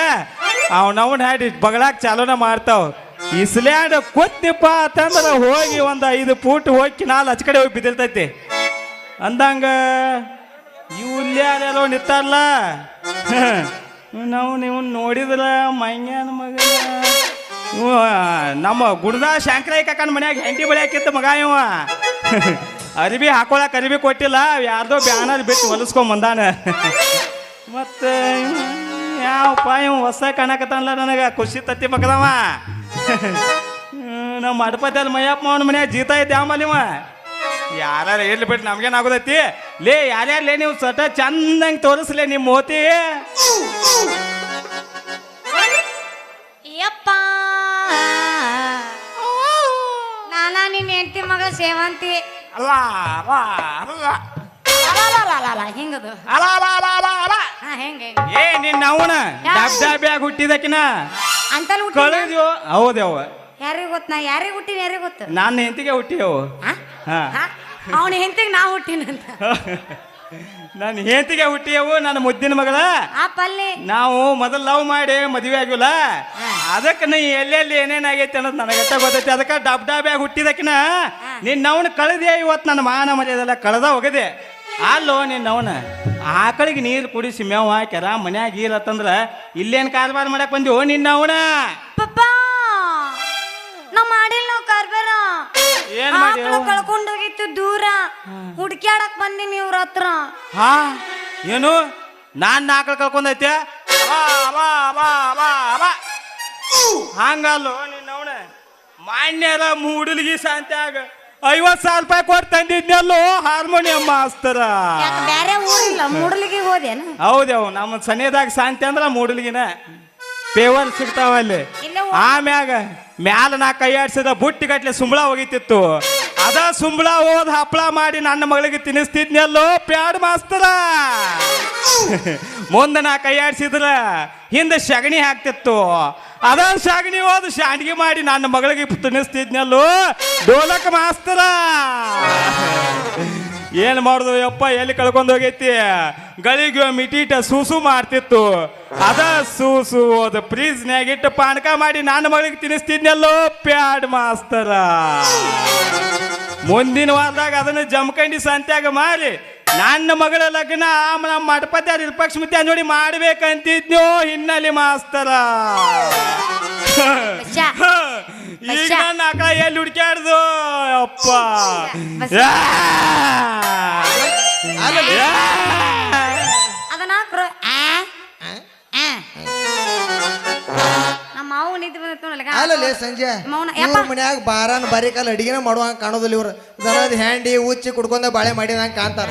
F: ಅವನವನ್ ಹಾಡಿ ಬಗಳಾಗ ಚಾಲೋನ ಮಾಡ್ತಾವ ಇಸ್ಲ್ಯಾಂಡ್ ಕೂತ್ನಿಪ್ಪ ಅಂತಂದ್ರೆ ಹೋಗಿ ಒಂದು 5 ಫೂಟ್ ಹೋಗಿ ನಾಲ್ ಹಚ್ ಕಡೆ ಹೋಗಿ ಬಿದ್ದಿರ್ತೈತಿ ಅಂದಂಗ ಇವ್ಯಾರ್ಯಾರೋ ನಿಂತಾರಲ್ಲ ನೀವು ನೋಡಿದ್ರ ಮೈನ್ಯಾನ ಮಗ ನಮ್ಮ ಗುಡ್ದ ಶಂಕರಯ್ಯ ಕಾಕನ ಮನ್ಯಾಗ ಹೆಂಡಿ ಬಳಿ ಹಾಕಿದ್ದ ಮಗ ಇವ ಅರಿಬಿ ಹಾಕೊಳಕ್ ಅರಿಬಿ ಕೊಟ್ಟಿಲ್ಲ ಯಾರ್ದೋ ಬ್ಯಾನರ್ ಬಿಟ್ಟು ಹೊಲಿಸ್ಕೊಂಡ್ ಬಂದಾನ ಮತ್ತೆ ಯಾವಪ್ಪ ಇವ ಹೊಸ ಕಾಣಕತ್ತಲ್ಲ ನನಗೆ ಖುಷಿ ತತ್ತಿ ಮಗದವ ನಮ್ಮ ಮಡಪತಿ ಮಯ್ಯಪ್ಪ ಅವನ ಮನ್ಯಾಗ ಜೀತ ಇದ್ದೆ ಆಮೇಲೆ ಇವ ಯಾರು ಇರ್ಲಿ ಬಿಟ್ಟು ನಮ್ಗೇನಾಗೋದೈತಿ ಲೇ ಯಾರ್ಯಾರು ಲೇ ನೀವು ಸಟ ಚಂದಂಗೆ ತೋರಿಸ್ಲೇ ನಿಮ್ಮ ಮೋತಿ
B: ಯಪ್ಪ ನಾನಾ ನಿನ್ನ ಹೆಂಡತಿ ಮಗ ಸೇವಂತಿ
F: ಅಲ್ಲ
B: ಹಿಂಗದು ಹೆಂಗೆ
F: ಏ ನಿನ್ನ ಅವನ ಡಬ್ಬ್ಯಾಗ ಹುಟ್ಟಿದಕಿನ
B: ಅಂತಲ್ಲಿ
F: ಕಳೆದ್ಯೋ ಹೌದವ
B: ಯಾರಿಗೂ ಗೊತ್ತ ನಾ ಯಾರಿಗೆ ಹುಟ್ಟಿನ ಯಾರಿಗೆ ಗೊತ್ತ
F: ನನ್ನ ಹೆಂಡತಿಗೆ ಹುಟ್ಟಿಯವು
B: ಅವನ ಹೆಂಡತಿಗೆ ನಾ ಹುಟ್ಟಿನಂತ
F: ನನ್ನ ಹೆಂಡತಿಗೆ ಹುಟ್ಟಿಯವು ನನ್ನ ಮುದ್ದಿನ ಮಗಳ
B: ಆ ಪಲ್ಲೆ
F: ನಾವು ಮೊದಲು ಲವ್ ಮಾಡಿ ಮದುವೆ ಆಗಿಲ್ಲ ಅದಕ್ಕೆ ನೀ ಎಲ್ಲೆಲ್ಲಿ ಏನೇನಾಗೈತಿ ಅನ್ನೋದು ನನಗತ್ತ ಗೊತ್ತೈತಿ ಅದಕ್ಕೆ ಡಬ್ಬ್ಯಾಗ ಹುಟ್ಟಿದಕಿನ ನಿನ್ನವನ ಕಳೆದೆ ಇವತ್ತು ನನ್ನ ಮಾನ ಮರ್ಯಾದೆಲ್ಲ ಕಳೆದ ಹೋಗದೆ ಅಲ್ಲೋ ನಿನ್ನವನ ಆಕಳಿಗೆ ನೀರು ಕುಡಿಸಿ ಮೇವು ಹಾಕ್ಯಾರ ಮನ್ಯಾಗ ಇರತ್ತಂದ್ರ ಇಲ್ಲೇನು ಕಾರ್ಬಾರ್ ಮಾಡಕ್ ಬಂದಿವೋ ನಿನ್ನವನ
B: ಪಪ್ಪ ನಾ ಮಾಡಿಲ್ಲ ನಾವು ಕಾರ್ಬಾರ
F: ಏನ್ ಮಾಡ್ಯಾವ?
B: ಕಳ್ಕೊಂಡೋಗಿತ್ತು ದೂರ ಹುಡ್ಕ್ಯಾಡಕ್ ಬಂದಿನಿ ಇವ್ರ ಹತ್ರ
F: ಹಾ ಏನು ನಾನ್ ಆಕಳ ಕಳ್ಕೊಂಡೈತೆ ಹಂಗಲ್ಲೋ ನಿನ್ನವನ ಮಾನ್ಯರ ಮೂಡಲ್ಗಿ ಶಾಂತ್ಯಾಗ 50,000 ರೂಪಾಯಿ ಕೊಟ್ಟು ತಂದಿದ್ನಲ್ಲೋ ಹಾರ್ಮೋನಿಯಂ ಮಾಸ್ತರ.
B: ಬೇರೆ ಊರಿಲ್ಲ ಮೂಡಲಿಗೆ ಹೋದೇನು?
F: ಹೌದೇವು ನಮ್ಮ ಸನೇದಾಗ ಶಾಂತಿ ಅಂದ್ರ ಮೂಡಲ್ಗಿನ ಪೇವರ್ ಸಿಗ್ತಾವ ಅಲ್ಲಿ. ಆಮ್ಯಾಗ ಮ್ಯಾಲ ನಾ ಕೈ ಆಡ್ಸಿದ ಬುಟ್ಟಿಗಟ್ಲೆ ಸುಂಬಳ ಹೋಗಿತ್ತಿತ್ತು. ಅದ ಸುಂಬಳ ಹೋದ್ ಹಪ್ಪಳ ಮಾಡಿ ನನ್ನ ಮಗಳಿಗೆ ತಿನ್ನಿಸ್ತಿದ್ನಲ್ಲೋ ಪ್ಯಾಡ್ ಮಾಸ್ತರ. ಮುಂದೆ ನಾ ಕೈ ಆಡ್ಸಿದ್ರ ಹಿಂದೆ ಸಗಣಿ ಹಾಕ್ತಿತ್ತು. ಅದ ಸಗಣಿ ಹೋದ್ ಶಾಂಡಿಗೆ ಮಾಡಿ ನನ್ನ ಮಗಳಿಗೆ ತಿನ್ನಿಸ್ತಿದ್ನಲ್ಲೋ ಡೋಲಕ್ ಮಾಸ್ತರ. ಏನ್ ಮಾಡುದು ಯಪ್ಪ, ಎಲ್ಲಿ ಕಳ್ಕೊಂಡು ಹೋಗೈತಿ. ಗಳಿಗೆ ಮಿಟೀಟ ಸೂಸು ಮಾಡ್ತಿತ್ತು. ಅದ ಸೂಸು ಹೋದ ಫ್ರೀಜ್ನ್ಯಾಗಿಟ್ಟು ಪಾನಕ ಮಾಡಿ ನನ್ನ ಮಗಳಿಗೆ ತಿನ್ನಿಸ್ತಿದ್ನಲ್ಲೋ ಪ್ಯಾಡ್ ಮಾಸ್ತರ. ಮುಂದಿನ ವಾರದಾಗ ಅದನ್ನ ಜಮಖಂಡಿ ಸಂತ್ಯಾಗ ಮಾರಿ ನನ್ನ ಮಗಳ ಲಗ್ನ ನಮ್ಮ ಮಠಪತ್ಯಾರ ವಿರೂಪಾಕ್ಷ ನೋಡಿ ಮಾಡ್ಬೇಕಂತಿದ್ನೋ ಹಿನ್ನೆಲೆ ಮಾಸ್ತರ. ಈಗ ನನ್ನ ಆಕಳ ಎಲ್ಲಿ ಹುಡ್ಕ್ಯಾಡ್ದು ಅಪ್ಪ.
B: ಅದನ್ನ
A: ಅಲ್ಲೇ ಸಂಜೆ ಇವ್ರ ಮನ್ಯಾಗ ಬಾರಾನ ಬಾರಿಕಾಲ ಅಡಿಗೆನ ಮಾಡುವಂಗ ಕಾಣೋದಿಲ್ಲ. ಇವ್ರು ದನದ ಹ್ಯಾಂಡಿ ಉಚ್ಚಿ ಕುಡ್ಕೊಂಡ ಬಾಳೆ ಮಾಡಿದಂಗ ಕಾಣ್ತಾರ.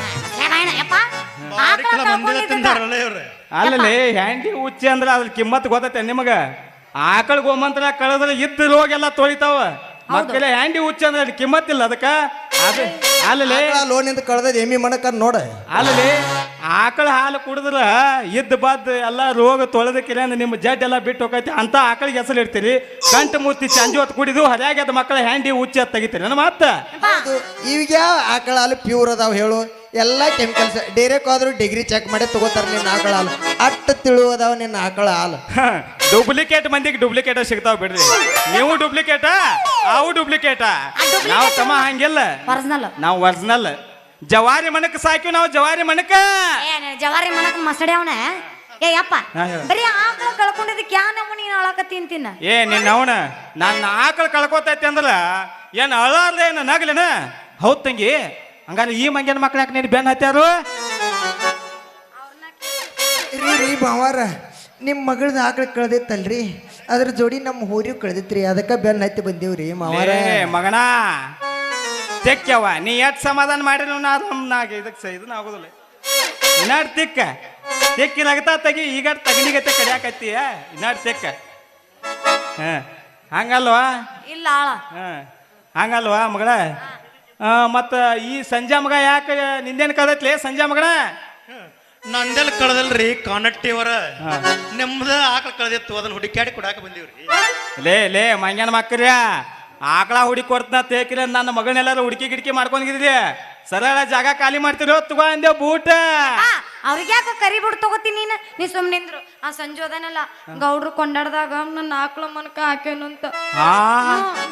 F: ಅಲ್ಲೇ ಹ್ಯಾಂಡಿ ಉಚ್ಚಿ ಅಂದ್ರ ಅದ್ರ ಕಿಮ್ಮತ್ ಗೊತ್ತೈತೆ ನಿಮಗ? ಆಕಳ ಗೋಮಂತ್ರ ಕಳೆದ್ರೆ ಇದ್ದ ರೋಗೆಲ್ಲ ತೊಳಿತಾವ. ಮಕ್ಕಳೇ ಹ್ಯಾಂಡಿ ಉಚ್ಚಿ ಅಂದ್ರೆ ಕಿಮ್ಮತ್ ಇಲ್ಲ ಅದಕ್ಕ. ಅಲ್ಲೇ
A: ಲೋನಿಂದ ಕಳೆದ ಎಮ್ಮಿ ಮಣಕ ನೋಡ.
F: ಅಲ್ಲೇ ಆಕಳ ಹಾಲು ಕುಡಿದ್ರ ಇದ್ದ ಬಾದ್ ಎಲ್ಲ ರೋಗ ತೊಳೆದಕ್ಕಿಲ್ಲ ಅಂದ್ರೆ ನಿಮ್ಮ ಜಡ್ ಎಲ್ಲ ಬಿಟ್ಟು ಹೋಗೈತಿ ಅಂತ ಆಕಳಿಗೆ ಹೆಸರು ಇಡ್ತೀರಿ. ಕಂಠ ಮೂರ್ತಿ ಚಂಜು ಹೊತ್ತು ಕುಡಿದು ಹರಿಯಾಗ್ಯದ ಮಕ್ಕಳ ಹ್ಯಾಂಡಿ ಉಚ್ಚಿ ಹತ್ತು ತೆಗಿತೀರಿ ನನ್ನ ಮಾತ.
A: ಈಗ ಆಕಳ ಹಾಲು ಪ್ಯೂರ್ ಅದಾವ ಹೇಳು. ಎಲ್ಲ ಕೆಮಿಕಲ್ಸ್ ಡೈರೆಕ್ಟ್ ಆದ್ರೂ ಡಿಗ್ರಿ ಚೆಕ್ ಮಾಡಿ ತಗೋತಾರ ನಿನ್ನ ಆಕಳ ಹಾಲು. ಅಟ್ಟ ತಿಳುವದಾವ ನಿನ್ನ ಆಕಳ ಹಾಲು.
F: ಡೂಪ್ಲಿಕೇಟ್ ಮಂದಿಗೆ ಡೂಪ್ಲಿಕೇಟ್ ಸಿಗ್ತಾವ ಬಿಡ್ರಿ. ನೀವು ಡೂಪ್ಲಿಕೇಟ ಅವು ಡೂಪ್ಲಿಕೇಟ. ನಾವು ತಮ್ಮ ಹಂಗಿಲ್ಲ, ನಾವು ಒರಿಜಿನಲ್. ಜವಾರಿ ಮಣಕ್ ಸಾಕಿವ್ ನಾವು. ಜವಾರಿ ಮಣಕ
B: ಜವಾರಿ ಮಣಕ್ ಮಸಡಿ ಅವನ. ಏ ಅಪ್ಪ ಬರೀ ಆಕಳ ಕಳ್ಕೊಂಡಿದ್ದಕ್ಕೆ ಯಾ ನಮ್ಮನಿ ಅಳಕತ್ತೀನಿ ತಿನ್ನ.
F: ನಿನ್ನ ಅವನ ನನ್ನ ಆಕಳ ಕಳ್ಕೊತೈತಿ ಅಂದ್ರ ಏನ್ ಅಳಾರ್ದ ಏನ ನಗಲೇನ? ಹೌದ್ ತಂಗಿ. ಹಂಗಾರೆ ಈ ಮಂಗ್ಯನ ಮಕ್ಳು ಯಾಕೆ ನೀನು ಬೆನ್ ಹತ್ಯಾರು?
A: ರೀ ಬಾವಾರ, ನಿಮ್ಮ ಮಗಳದ ಆಕಳ ಕಳ್ದಿತ್ತಲ್ರಿ, ಅದ್ರ ಜೋಡಿ ನಮ್ಮ ಹೋರಿ ಕಳ್ದಿತ್ರಿ, ಅದಕ್ಕೆ ಬೆನ್ ಹತ್ತಿ ಬಂದೇವ್ರಿ ಮಾವಾರ.
F: ಮಗನ ತೆಕ್ಕವ ನೀ ಎಟ್ ಸಮಾಧಾನ ಮಾಡಿಲ್ಲ ನಾಗ ಇದಕ್ಕೆ ಇದನ್ನ ಆಗೋದಿಲ್ಲ. ಇನ್ನಾಡ್ ತಿಕ್ಕ ತೆಕ್ಕಿಲಾಗತ್ತ ತೆಗಿ. ಈಗ ತಗನಿಗತ್ತೆ ಕಡಿಯಾಕತ್ತೀಯ. ಇನ್ನಾಡ್ ತೆಕ್ಕ. ಹಂಗಲ್ವಾ?
B: ಇಲ್ಲ
F: ಹಂಗಲ್ವಾ ಮಗಳ? ಮತ್ತ ಈ ಸಂಜೆ ಮಗ ಯಾಕೆ ನಿಂದೇನು ಕಳ್ದೈತ್ಲಿ ಸಂಜೆ ಮಗನ?
D: ನಂದೆಲ್ಲ ಕಳ್ದಲ್ರಿ ಕಾನಟ್ಟಿಯವರ. ನಿಮ್ದ ಆಕಳ ಕಳ್ದಿತ್ತು, ಅದನ್ನ ಹುಡುಕ್ಯಾಡಿ ಕೊಡಾಕ ಬಂದಿವ್ರಿ.
F: ಲೇ ಮಂಗ್ಯಾನ ಮಕ್ಕರ್ಯ, ಆಕಳ ಹುಡುಕಿ ಕೊಡ್ತನ ತೇಕಿರ ನನ್ನ ಮಗನೆಲ್ಲಾರು ಹುಡುಕಿ ಗಿಡ್ಕಿ ಮಾಡ್ಕೊಂಡಿದ್ರಿ. ಸರಳ ಜಾಗ ಖಾಲಿ ಮಾಡ್ತಿರೋ ತಗೋ ಅಂದೇವ್ ಬೂಟ.
B: ಅವ್ರಿಗೆ ಯಾಕೆ ಕರಿ ಬಿಡ್ ತಗೋತೀನಿ ನೀ ಸುಮ್ನಿಂದ್ರು. ಆ ಸಂಜೆ ಅದನಲ್ಲ ಗೌಡ್ರು ಕೊಂಡಾಡ್ದಾಗ ನನ್ನ ಆಕಳ ಮನಕ ಹಾಕೇನು ಅಂತ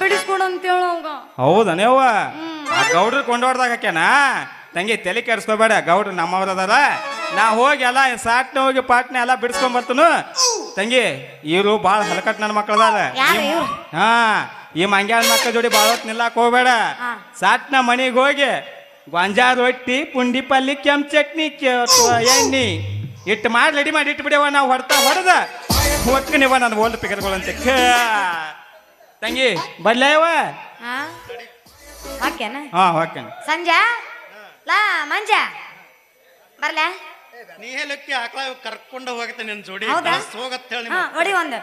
B: ಬಿಡಿಸ್ಕೊಡು ಅಂತ ಹೇಳೋಂಗ.
F: ಹೌದನೇವ? ಆ ಗೌಡ್ರು ಕೊಂಡಾಡ್ದಾಗ ಹಾಕ್ಯಾನ? ತಂಗಿ ತಲೆ ಕೆಡಿಸ್ಕೋಬೇಡ, ಗೌಡ್ರು ನಮ್ಮವ್ರ ಅದಾರ. ನಾ ಹೋಗಿ ಎಲ್ಲ ಸಾಟ್ನ ಹೋಗಿ ಪಾಟ್ನ ಎಲ್ಲ ಬಿಡಿಸ್ಕೊಂಡ್ ಬರ್ತನು. ತಂಗಿ ಇವ್ರು ಭಾಳ ಹಲಕಟ್ ನನ್ನ ಮಕ್ಕಳದಾರ. ಹಾ, ಈ ಮಂಗ್ಯಾಳ ಮಕ್ಕಳ ಜೋಡಿ ಭಾಳ ಹೊತ್ತು ನಿಲ್ಲಾಕ್ ಹೋಗ್ಬೇಡ. ಸಾಟ್ನ ಮನಿಗೆ ಹೋಗಿ ಗೊಂಜಾಳ ರೊಟ್ಟಿ, ಪುಂಡಿ ಪಲ್ಲಿ, ಕೆಂಪು ಚಟ್ನಿ, ಎಣ್ಣಿ ಇಟ್ಟು ಮಾಡಿ ರೆಡಿ ಮಾಡಿ ಇಟ್ಬಿಡವ. ನಾವು ಹೊಡೆದ ಹೊಕ್ಕನಿವ ನಾನು ಓಲ್ಡ್ ಪಿಕರ್ಗಳಂತೆ. ತಂಗಿ ಬರ್ಲೇವ? ಹಾ ಹೊಕ್ಕೇನ.
B: ಸಂಜೆ ಲಾ ಮಂಜ ಬರ್ಲ?
D: ನೀ ಹೇಳಕ್ಕೆ ಆಕಳ ಕರ್ಕೊಂಡು ಹೋಗುತ್ತೆ ನಿನ್ ಜೋಡಿ ಹೋಗತ್ತ ಹೇಳಿ.
B: ಹೊಡಿ ಒಂದು.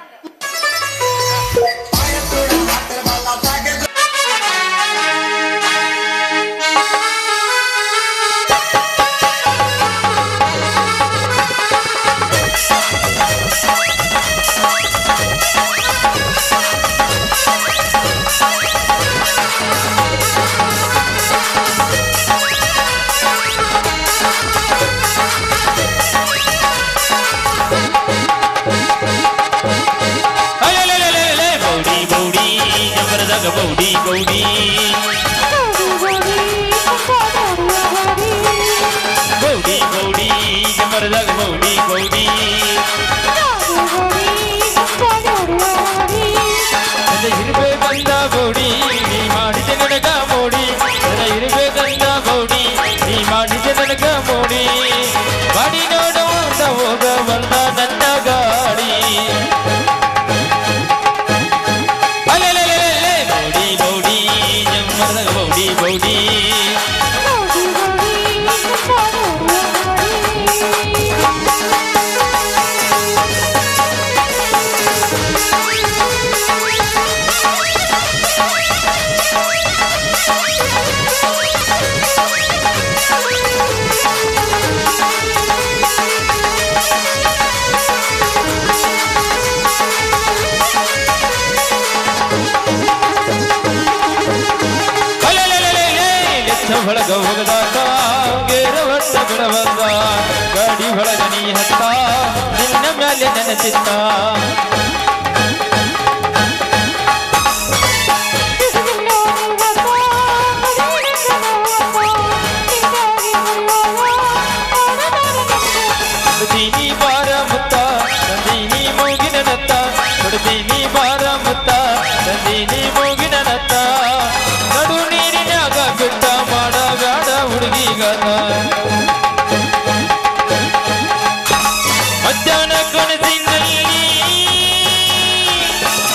C: ಗೌಡಿ ಗೌಡಿ ಗೌಡಿ ಗೌಡಿ ಜಮರದಾಗ ಗೌಡಿ ಗೌಡಿ ಇರಬೇಕಂದ ಗೌಡಿ ನೀ ಮಾಡಿದ ನನಗ ಮೋಡಿ. ಇರಬೇಕಂದ ಗೌಡಿ ನೀ ಮಾಡಿದ ನನಗ ಮೋಡಿ. ಮಾಡಿ ಗೌಡಿ ಒಳಗ ಹೋಗದಾಕ ಗೇರ ಹೊಟ್ಟ ಬಿಡವಂದ ಗಾಡಿ ಒಳಗ ನೀ ಹತ್ತ ನಿನ್ನ ಮ್ಯಾಲೆ ನನ್ನ ಚಿತ್ತ ಕೊಡ್ತೀನಿ ಬಾರ ಮುತ್ತ ತಂದೀನಿ ಮೂಗಿನ ನತ್ತ ಕೊಡ್ತೀನಿ ಬಾರ ಮುತ್ತ ತಂದೀನಿ ಮೂಗಿನ ನತ್ತ ನಡು ನೀರಿನಾಗ ಬಿಟ್ಟ ಮಾಡ ಬ್ಯಾಡ ಹುಡುಗಿಗನ ಮಧ್ಯಾಹ್ನ ಕನಸಿನಲ್ಲಿ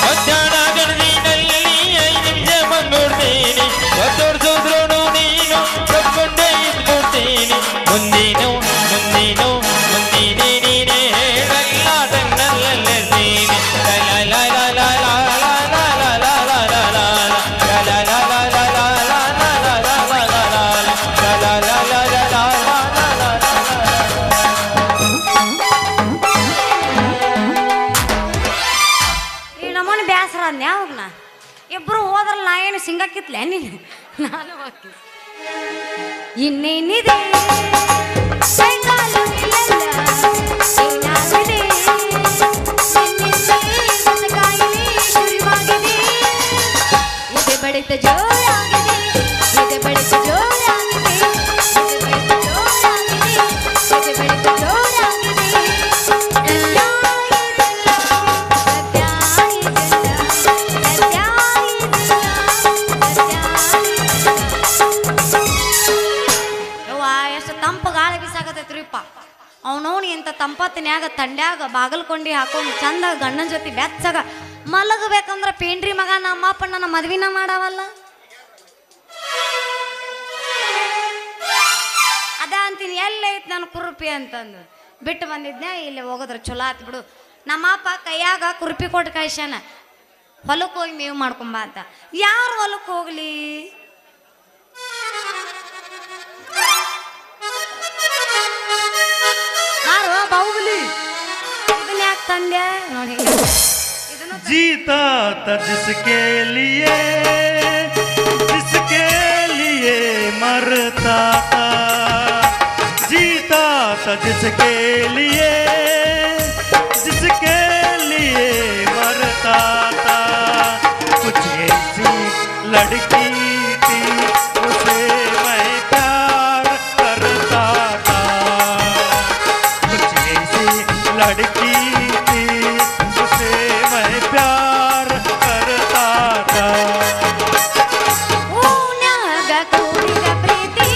C: ಮಧ್ಯಾಹ್ನ ಕನಸಿನಲ್ಲಿ 5 ನಿಮಿಷ ಬಂದ್ಬಿಡ್ತೀನಿ ಒತ್ತೋಡ್ಸೋದ್ರೂ ನೀನು ತಕ್ಕೊಂಡೇ ಇದ್ಬಿಡ್ತೀನಿ ಮುಂದೇನು ಮುಂದೇನು ಮುಂದೇನೆ ನೀನೇ ಹೇಳಲ್ಲ ತನ್ನಲ್ಲೀನಿ
B: ಈ ನಮ್ಮನೆ ಬ್ಯಾಸರ ಯಾವಾಗನ ಇಬ್ರು ಹೋದ್ರಲ್ಲ ನಾ ಏನು ಸಿಂಗಾಕಿತ್ಲೆ ನೀನು ನಾನು ಹೋಗಿ ಇನ್ನೇನಿದೆ ಕೈಕಾಲು ಇಲ್ಲಲ್ಲ, ಏನಾಗಿದೆ? ನಿನ್ನಿಂದಲೇ ಬಸಗಾಯಿಲೆ ಶುರುವಾಗಿದೆ. ಎದೆ ಬಡಿತ ಜೋರಾಗಿದೆ, ಎದೆ ಬಡಿತ ಜೋರಾಗಿದೆ, ಎದೆ ಬಡಿತ ಜೋರಾಗಿದೆ, ಎದೆ ಬಡಿತ ಜೋರಾಗಿದೆ. ಎಷ್ಟು ತಂಪು ಗಾಳಿ ಬಿಸಾಕತೈತ್ರಿಪ್ಪ. ಅವನವನು ಇಂಥ ತಂಪತ್ತಿನ್ಯಾಗ ತಂಡ್ಯಾಗ ಬಾಗಲ್ಕೊಂಡಿ ಹಾಕೊಂಡು ಚಂದ ಗಂಡನ ಜೊತೆ ಬೆಚ್ಚಗ ಮಲಗಬೇಕಂದ್ರ ಪೇಂಡ್ರಿ ಮಗ ನಮ್ಮ ಅಪ್ಪ ನನ್ನ ಮದ್ವಿನ ಮಾಡವಲ್ಲ. ಅದ ಅಂತೀನಿ ಎಲ್ಲೈತ್ ನನ್ನ ಕುರುಪಿ ಅಂತಂದು ಬಿಟ್ಟು ಬಂದಿದ್ನೆ. ಇಲ್ಲಿ ಹೋಗೋದ್ರ ಚಲೋ ಆತ್ ಬಿಡು. ನಮ್ಮ ಅಪ್ಪ ಕೈಯಾಗ ಕುರುಪಿ ಕೊಟ್ಟು ಕಳ್ಸ್ಯಾನ, ಹೊಲಕ್ಕೆ ಹೋಗಿ ಮೇವು ಮಾಡ್ಕೊಂಬ ಅಂತ. ಯಾರು ಹೊಲಕ್ಕೆ ಹೋಗ್ಲಿ? ಬಾಹುಬಲಿ ಇದನ್ನ ಯಾಕೆ ತಂದೆ ನೋಡಿ.
D: जीता था जिसके लिए मरता था, जीता था जिसके लिए मरता था. कुछ ऐसी लड़की थी उसे मैं प्यार करता था, कुछ ऐसी लड़की थी उसे मैं प्यार करता था.
B: ಊನಾಗ ಕೂಡಿದ ಪ್ರೀತಿ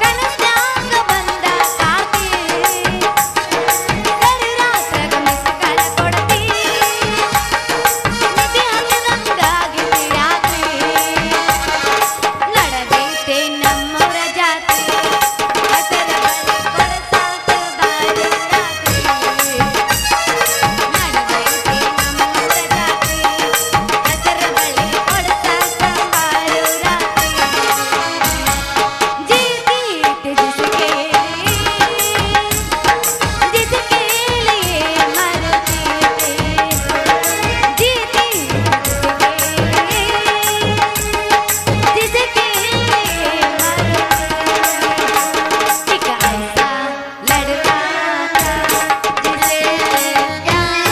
B: ಕನಸ್ನಾಗ ಬಂದ ಕಾತಿ ರಾತ್ರಾಗ ಮಿಸಕಳ ಕೊಡ್ತಿ ನಿಧಿ ಹಂಗಂಗಾಗಿತಿ ರಾತ್ರಿ ನಡೆದೈತೆ ನಮ್ಮೂರ ಜಾತಿ ಹಸರ ಬಳಿ ಕೊಡಸಾಕ ಬಾರಿ ರಾತ್ರಿ ನಡೆದೈತೆ ನಮ್ಮೂರ ಜಾತಿ ಹಸರ ಬಳಿ ಕೊಡಸಾಕ ಬಾರು ರಾತ್ರಿ जीती जिसके लिए मरती थी, जीती जिसके लिए मरती. एक ऐसा लड़का था जिसे प्यार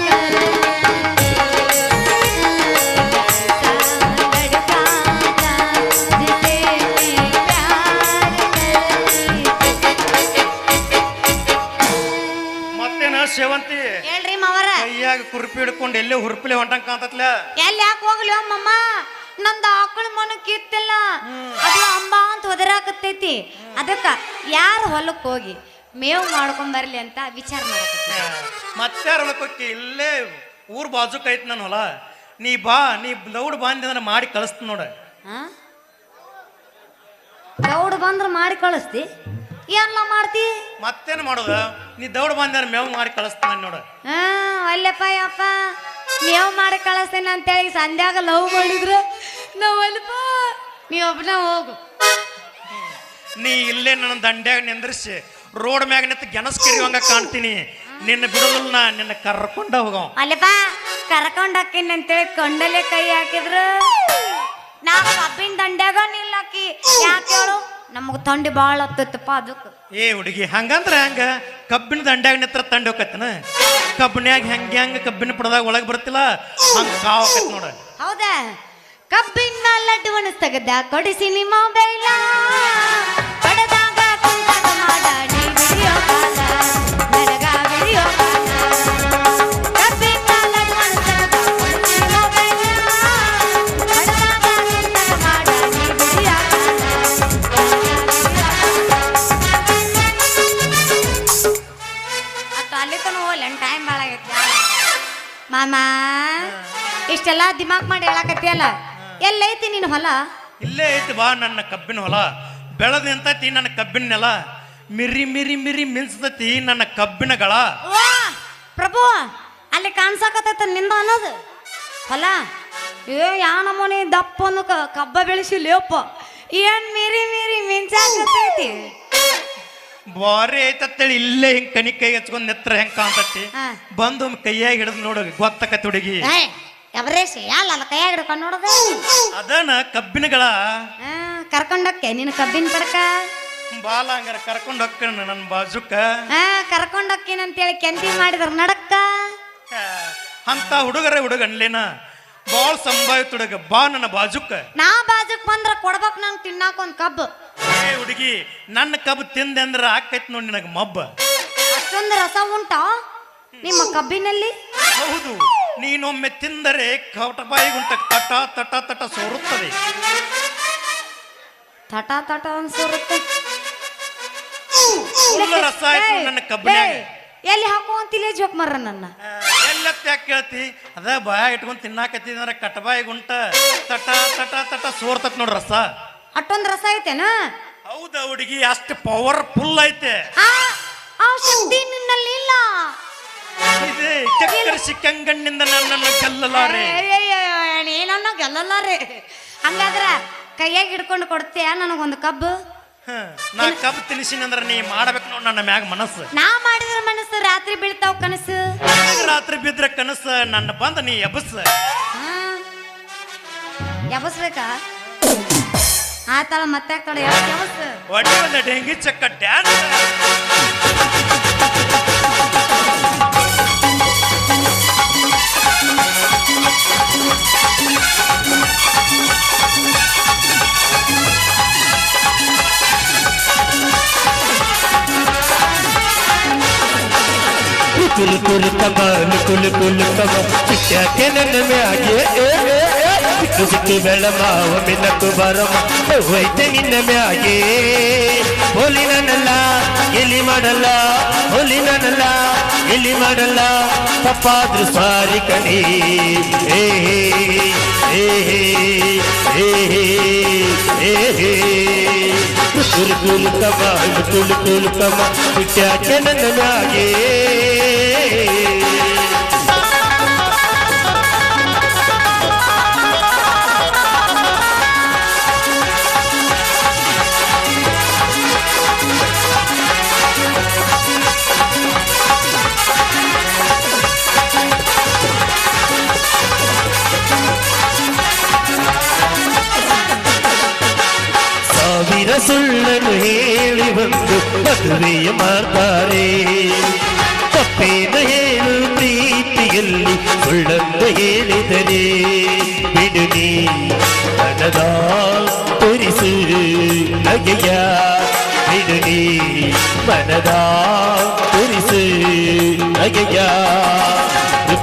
B: करती, ऐसा लड़का था जिसे
D: ಮತ್ತೇನ ಸೇವಂತಿ
B: ಹೇಳ್ರಿ ಮಾವರ
D: ಕೈಯಾಗ ಕುರ್ಪಿ ಹಿಡ್ಕೊಂಡು ಎಲ್ಲೇ ಹುರುಪಿಲೆ ಹೊಂಟಂಗ್ ಕಾಂತತ್ಲ.
B: ಎಲ್ಲಿ ಯಾಕೆ ಹೋಗ್ಲಿ ಅಮ್ಮಮ್ಮ, ನಂದು ಆಕಳ ಮನ ಕಿತ್ತಿಲ್ಲ, ಅದು ಅಂಬ ಅಂತ ಒದರಾಕತ್ತೈತಿ. ಅದಕ್ಕ ಯಾರು ಹೊಲಕ್ಕೆ ಹೋಗಿ ಮೇವು ಮಾಡ್ಕೊಂಡ್ ಬರ್ಲಿ ಅಂತ ವಿಚಾರ ಮಾಡಕತ್ತಿ.
D: ಮತ್ತಾರ ಹೊಲಕ್ಕೆ ಇಲ್ಲೇ ಊರ್ ಬಾಜುಕ್ ಐತ್ ನನ್ನ ಹೊಲ. ನೀ ಬಾ, ನೀ ದೌಡ್ ಬಂದಿ ಅಂದ್ರೆ ಮಾಡಿ ಕಳಿಸ್ತೀನಿ ನೋಡ.
B: ದೌಡ್ ಬಂದ್ರ ಮಾಡಿ ಕಳಿಸ್ತಿ ಎಲ್ಲ ಮಾಡ್ತಿ
D: ಮತ್ತೇನು ಮಾಡೋದು ನೀ ದೌಡ್ ಬಂದಾರ ಮೇವು ಮಾಡಿ ಕಳಿಸ್ತಾನೆ ನೋಡು.
B: ಅಲ್ಲಪ್ಪ ಯಪ್ಪ ನೀವು ಮಾಡಿ ಕಳಿಸ್ತೇನೆ ಅಂತೇಳಿ ಸಂಧ್ಯಾಗ ಲವ್ ಮಾಡಿದ್ರು ನಾವು ಅಲ್ಪ ನೀ ಒಬ್ಬನ ಹೋಗು.
D: ನೀ ಇಲ್ಲೇ ನನ್ನ ದಂಡ್ಯಾಗ ನಿಂದ್ರಿಸಿ ರೋಡ್ ಮ್ಯಾಗ ನಿಂತು ಗೆಣಸ್ ಕಿರಿಯುವಂಗ ಕಾಣ್ತೀನಿ. ನಿನ್ನ ಬಿಡೋದಿಲ್ಲ ನಾ ನಿನ್ನ ಕರ್ಕೊಂಡ ಹೋಗೋ.
B: ಅಲ್ಲಪ್ಪ ಕರ್ಕೊಂಡ್ ಹಾಕಿನ ಅಂತೇಳಿ ಕೊಂಡಲೆ ಕೈ ಹಾಕಿದ್ರು ನಾ ಕಬ್ಬಿನ ದಂಡ್ಯಾಗ ನಿಲ್ಲಾಕಿ. ಯಾಕೆ ಹೇಳು ನಮಗ್ ತಂಡಿ ಬಾಳ ಹತ್ತೈತಪ್ಪ ಅದಕ್ಕೆ.
D: ಏ ಹುಡುಗಿ ಹಂಗಂದ್ರ ಹಂಗ ಕಬ್ಬಿನ ದಂಡ್ಯಾಗ ನಿತ್ರ ತಂಡಿ ಹೋಗತ್ತನ ಕಬ್ಬಿನ್ಯಾಗ ಹೆಂಗ ಕಬ್ಬಿನ ಪಡದಾಗ ಒಳಗೆ ಬರ್ತಿಲ್ಲ ಹಂಗ ಕಾವಕತ್ ನೋಡ.
B: ಹೌದಾ ಕಬ್ಬಿನ ಲಡ್ಡು ತೆಗದ ಕೊಡಿಸಿ ನಿಮ್ಮ ಬೈಲ ಪಡೆದಾಗ ಕುಂತಾಗ ಮಾಡಾಡಿ ವಿಡಿಯೋ ಕಾಲ ನನಗ ವಿಡಿಯೋ ಕಾಲ ಕಬ್ಬಿನ ಲಡ್ಡು ತೆಗದ ಕೊಡಿಸಿ ನಿಮ್ಮ ಬೈಲ ಪಡೆದಾಗ ಕುಂತಾಗ ಮಾಡಾಡಿ ವಿಡಿಯೋ ಕಾಲ ಅಲ್ಲಿ ತನ ಹೋಗ್ಲ ಟೈಮ್ ಭಾಳ ಆಗೈತಿ. ಮಾಮ ಇಷ್ಟೆಲ್ಲ ದಿಮಾಕ್ ಮಾಡಿ ಹೇಳಕತ್ತಿಯಲ್ಲ ಎಲ್ಲೈತಿ ನಿನ್ನ ಹೊಲ?
D: ಇಲ್ಲೇ ಐತಿ ಬಾ ನನ್ನ ಕಬ್ಬಿನ ಹೊಲ. ಬೆಳೆದ ನಿಂತೈತಿ ನನ್ನ ಕಬ್ಬಿನ ನೆಲ. ಮಿರಿ ಮಿರಿ ಮಿರಿ ಮಿನ್ಸ್ತತಿ ನನ್ನ ಕಬ್ಬಿನ ಗಳ.
B: ಪ್ರಭು ಅಲ್ಲಿ ಕಾಣ್ಸಕತ್ತೈತ ನಿಂದ ಅನ್ನೋದು ಹೊಲ. ಯಾ ನಮೂನಿ ದಪ್ಪನು ಕಬ್ಬ ಬೆಳೆಸಿ ಲೇಪ ಏನ್ ಮಿರಿ ಮಿರಿ ಮಿಂಚಾಕತ್ತೈತಿ.
D: ಬಾರಿ ಐತತ್ತೇಳಿ ಇಲ್ಲೇ ಹಿಂಗ್ ಕನಿ ಕೈ ಹಚ್ಕೊಂಡ್ ನೆತ್ರ ಹೆಂಗ್ ಕಾಣ್ತತಿ. ಬಂದು ಕೈಯಾಗ ಹಿಡಿದು ನೋಡ ಗೊತ್ತಕತ್ತಿ ಹುಡುಗಿ.
B: ಎವರೇಶ್ ಯಾಲ ಅಲ್ಲ ಕೈಯಾಗ ಹಿಡ್ಕೊಂಡು ನೋಡೋದು
D: ಅದನ್ನ ಕಬ್ಬಿನಗಳ.
B: ಕರ್ಕೊಂಡೋಕ್ಕೆ ನೀನು ಕಬ್ಬಿನ ಪಡಕ
D: ಬಾಲ ಹಂಗಾರ ಕರ್ಕೊಂಡ್ ಹೋಗ್ಕಣ ನನ್ನ ಬಾಜುಕ.
B: ಕರ್ಕೊಂಡೋಕ್ಕಿನ ಅಂತೇಳಿ ಕೆಂತಿ ಮಾಡಿದ್ರ ನಡಕ್ಕ.
D: ಅಂತ ಹುಡುಗನ್ಲೇನ ಬಾಳ ಸಂಭಾವಿತ ಹುಡುಗ ಬಾ ನನ್ನ ಬಾಜುಕ.
B: ನಾ ಬಾಜುಕ್ ಬಂದ್ರ ಕೊಡ್ಬೇಕ್ ನಂಗೆ ತಿನ್ನಾಕ ಒಂದ್ ಕಬ್ಬು.
D: ಏ ಹುಡುಗಿ ನನ್ನ ಕಬ್ಬು ತಿಂದೆ ಅಂದ್ರ ಆಕೈತ್ ನೋಡಿ ನಿನಗ ಮಬ್ಬ.
B: ಅಷ್ಟೊಂದು ರಸ ಉಂಟಾ ನಿಮ್ಮ ಕಬ್ಬಿನಲ್ಲಿ?
D: ಹೌದು ನೀನೊಮ್ಮೆ ತಿಂದರೆ ಕಟಬಾಯಿಗುಂಟ ತಟ ತಟ ತಟ ಸೋರುತ್ತದೆ.
B: ತಟ ತಟ ಅನ್ಸೋರುತ್ತೆ.
D: ರಸ ಆಯ್ತು ನನ್ನ ಕಬ್ಬಿನ್ಯಾಗ.
B: ಎಲ್ಲಿ ಹಾಕುವಂತಿಲ್ಲ ಜೋಕ್ ಮರ್ರ ನನ್ನ
D: ಎಲ್ಲತ್ತ ಯಾಕೆ ಕೇಳ್ತಿ? ಅದ ಬಾಯ ಇಟ್ಕೊಂಡ್ ತಿನ್ನಾಕತ್ತಿದ್ರ ಕಟಬಾಯಿಗುಂಟ ತಟ ತಟ ತಟ ಸೋರ್ತತ್ ನೋಡ್ರ ರಸ.
B: ಅಷ್ಟೊಂದು ರಸ ಐತೆನಾ?
D: ಹೌದಾ ಹುಡುಗಿ ಅಷ್ಟು ಪವರ್ಫುಲ್ ಐತೆ.
B: ಆ ಶಕ್ತಿ ನಿನ್ನಲ್ಲಿ ಇಲ್ಲ.
D: ಇದೆ ಚಕ್ಕರ ಸಿಕ್ಕಂಗಣ್ಣಿಂದ ನನ್ನನ್ನು ಗೆಲ್ಲಲಾರೆ.
B: ನೀನನ್ನ ಗೆಲ್ಲಲಾರೆ. ಹಂಗಾದ್ರ ಕೈಯಾಗ ಹಿಡ್ಕೊಂಡು ಕೊಡ್ತೀಯ ನನಗೊಂದು ಕಬ್ಬು?
D: ನಾ ಕಬ್ಬು ತಿನ್ಸಿನಂದ್ರ ನೀ ಮಾಡ್ಬೇಕು ನೋಡ್ ನನ್ನ ಮ್ಯಾಗ ಮನಸ್ಸು.
B: ನಾ ಮಾಡಿದ್ರ ಮನಸ್ಸು ರಾತ್ರಿ ಬೀಳ್ತಾವ ಕನಸು.
D: ರಾತ್ರಿ ಬಿದ್ರ ಕನಸು ನನ್ನ ಬಂದ ನೀ ಎಬಸ್.
B: ಎಬಸ್ಬೇಕಾ? ಆತಳ ಮತ್ತೆ ಆಗ್ತಾಳ ಎಬಸ್.
D: ಒಳ್ಳೆ ಒಂದು ಡೆಂಗಿ ಚಕ್ಕ ಡ್ಯಾನ್ಸ್.
E: कुल कुल कमाल कुल कुल कमाल चिट्टे ನನ್ನ ಮ್ಯಾಗೆ ಸಿಕ್ಕು ಸಿಕ್ಕು ಬೆಳಮಾವ ಮಿನಕು ಬರಮ ಹೋಯ್ತೆ ನಿನ್ನ ಮ್ಯಾಗೆ. ಹೋಲಿ ನನ್ನಲ್ಲ ಎಲ್ಲಿ ಮಾಡಲ್ಲ, ಹೋಲಿ ನನ್ನಲ್ಲ ಎಲ್ಲಿ ಮಾಡಲ್ಲ, ತಪ್ಪಾದ್ರೂ ಸಾರಿ ಕಣಿ. ಏ ಏ ಏ ಕುಲ್ ಕುಲ್ ಕಮಾಲ್ ಕುಲ್ ಕುಲ್ ಕಮಾಲ್ ಚಿಟ್टे ನನ್ನ ಮ್ಯಾಗೆ. ಸಾವಿರ ಸುಳ್ಳನ್ನು ಹೇಳಿ ಬಂದು ಮದುವೆಯ ಮಾಡ್ತಾರೆ. ತಪ್ಪೇನು ಹೇಳು ಪ್ರೀತಿಯಲ್ಲಿ ಸುಳ್ಳನ್ನು ಹೇಳಿದರೆ ಬಿಡುನಿ ಮನದ ತೋರಿಸು ನಗೆಯ. ಬಿಡುನಿ ಮನದ ತೋರಿಸು ನಗೆಯ.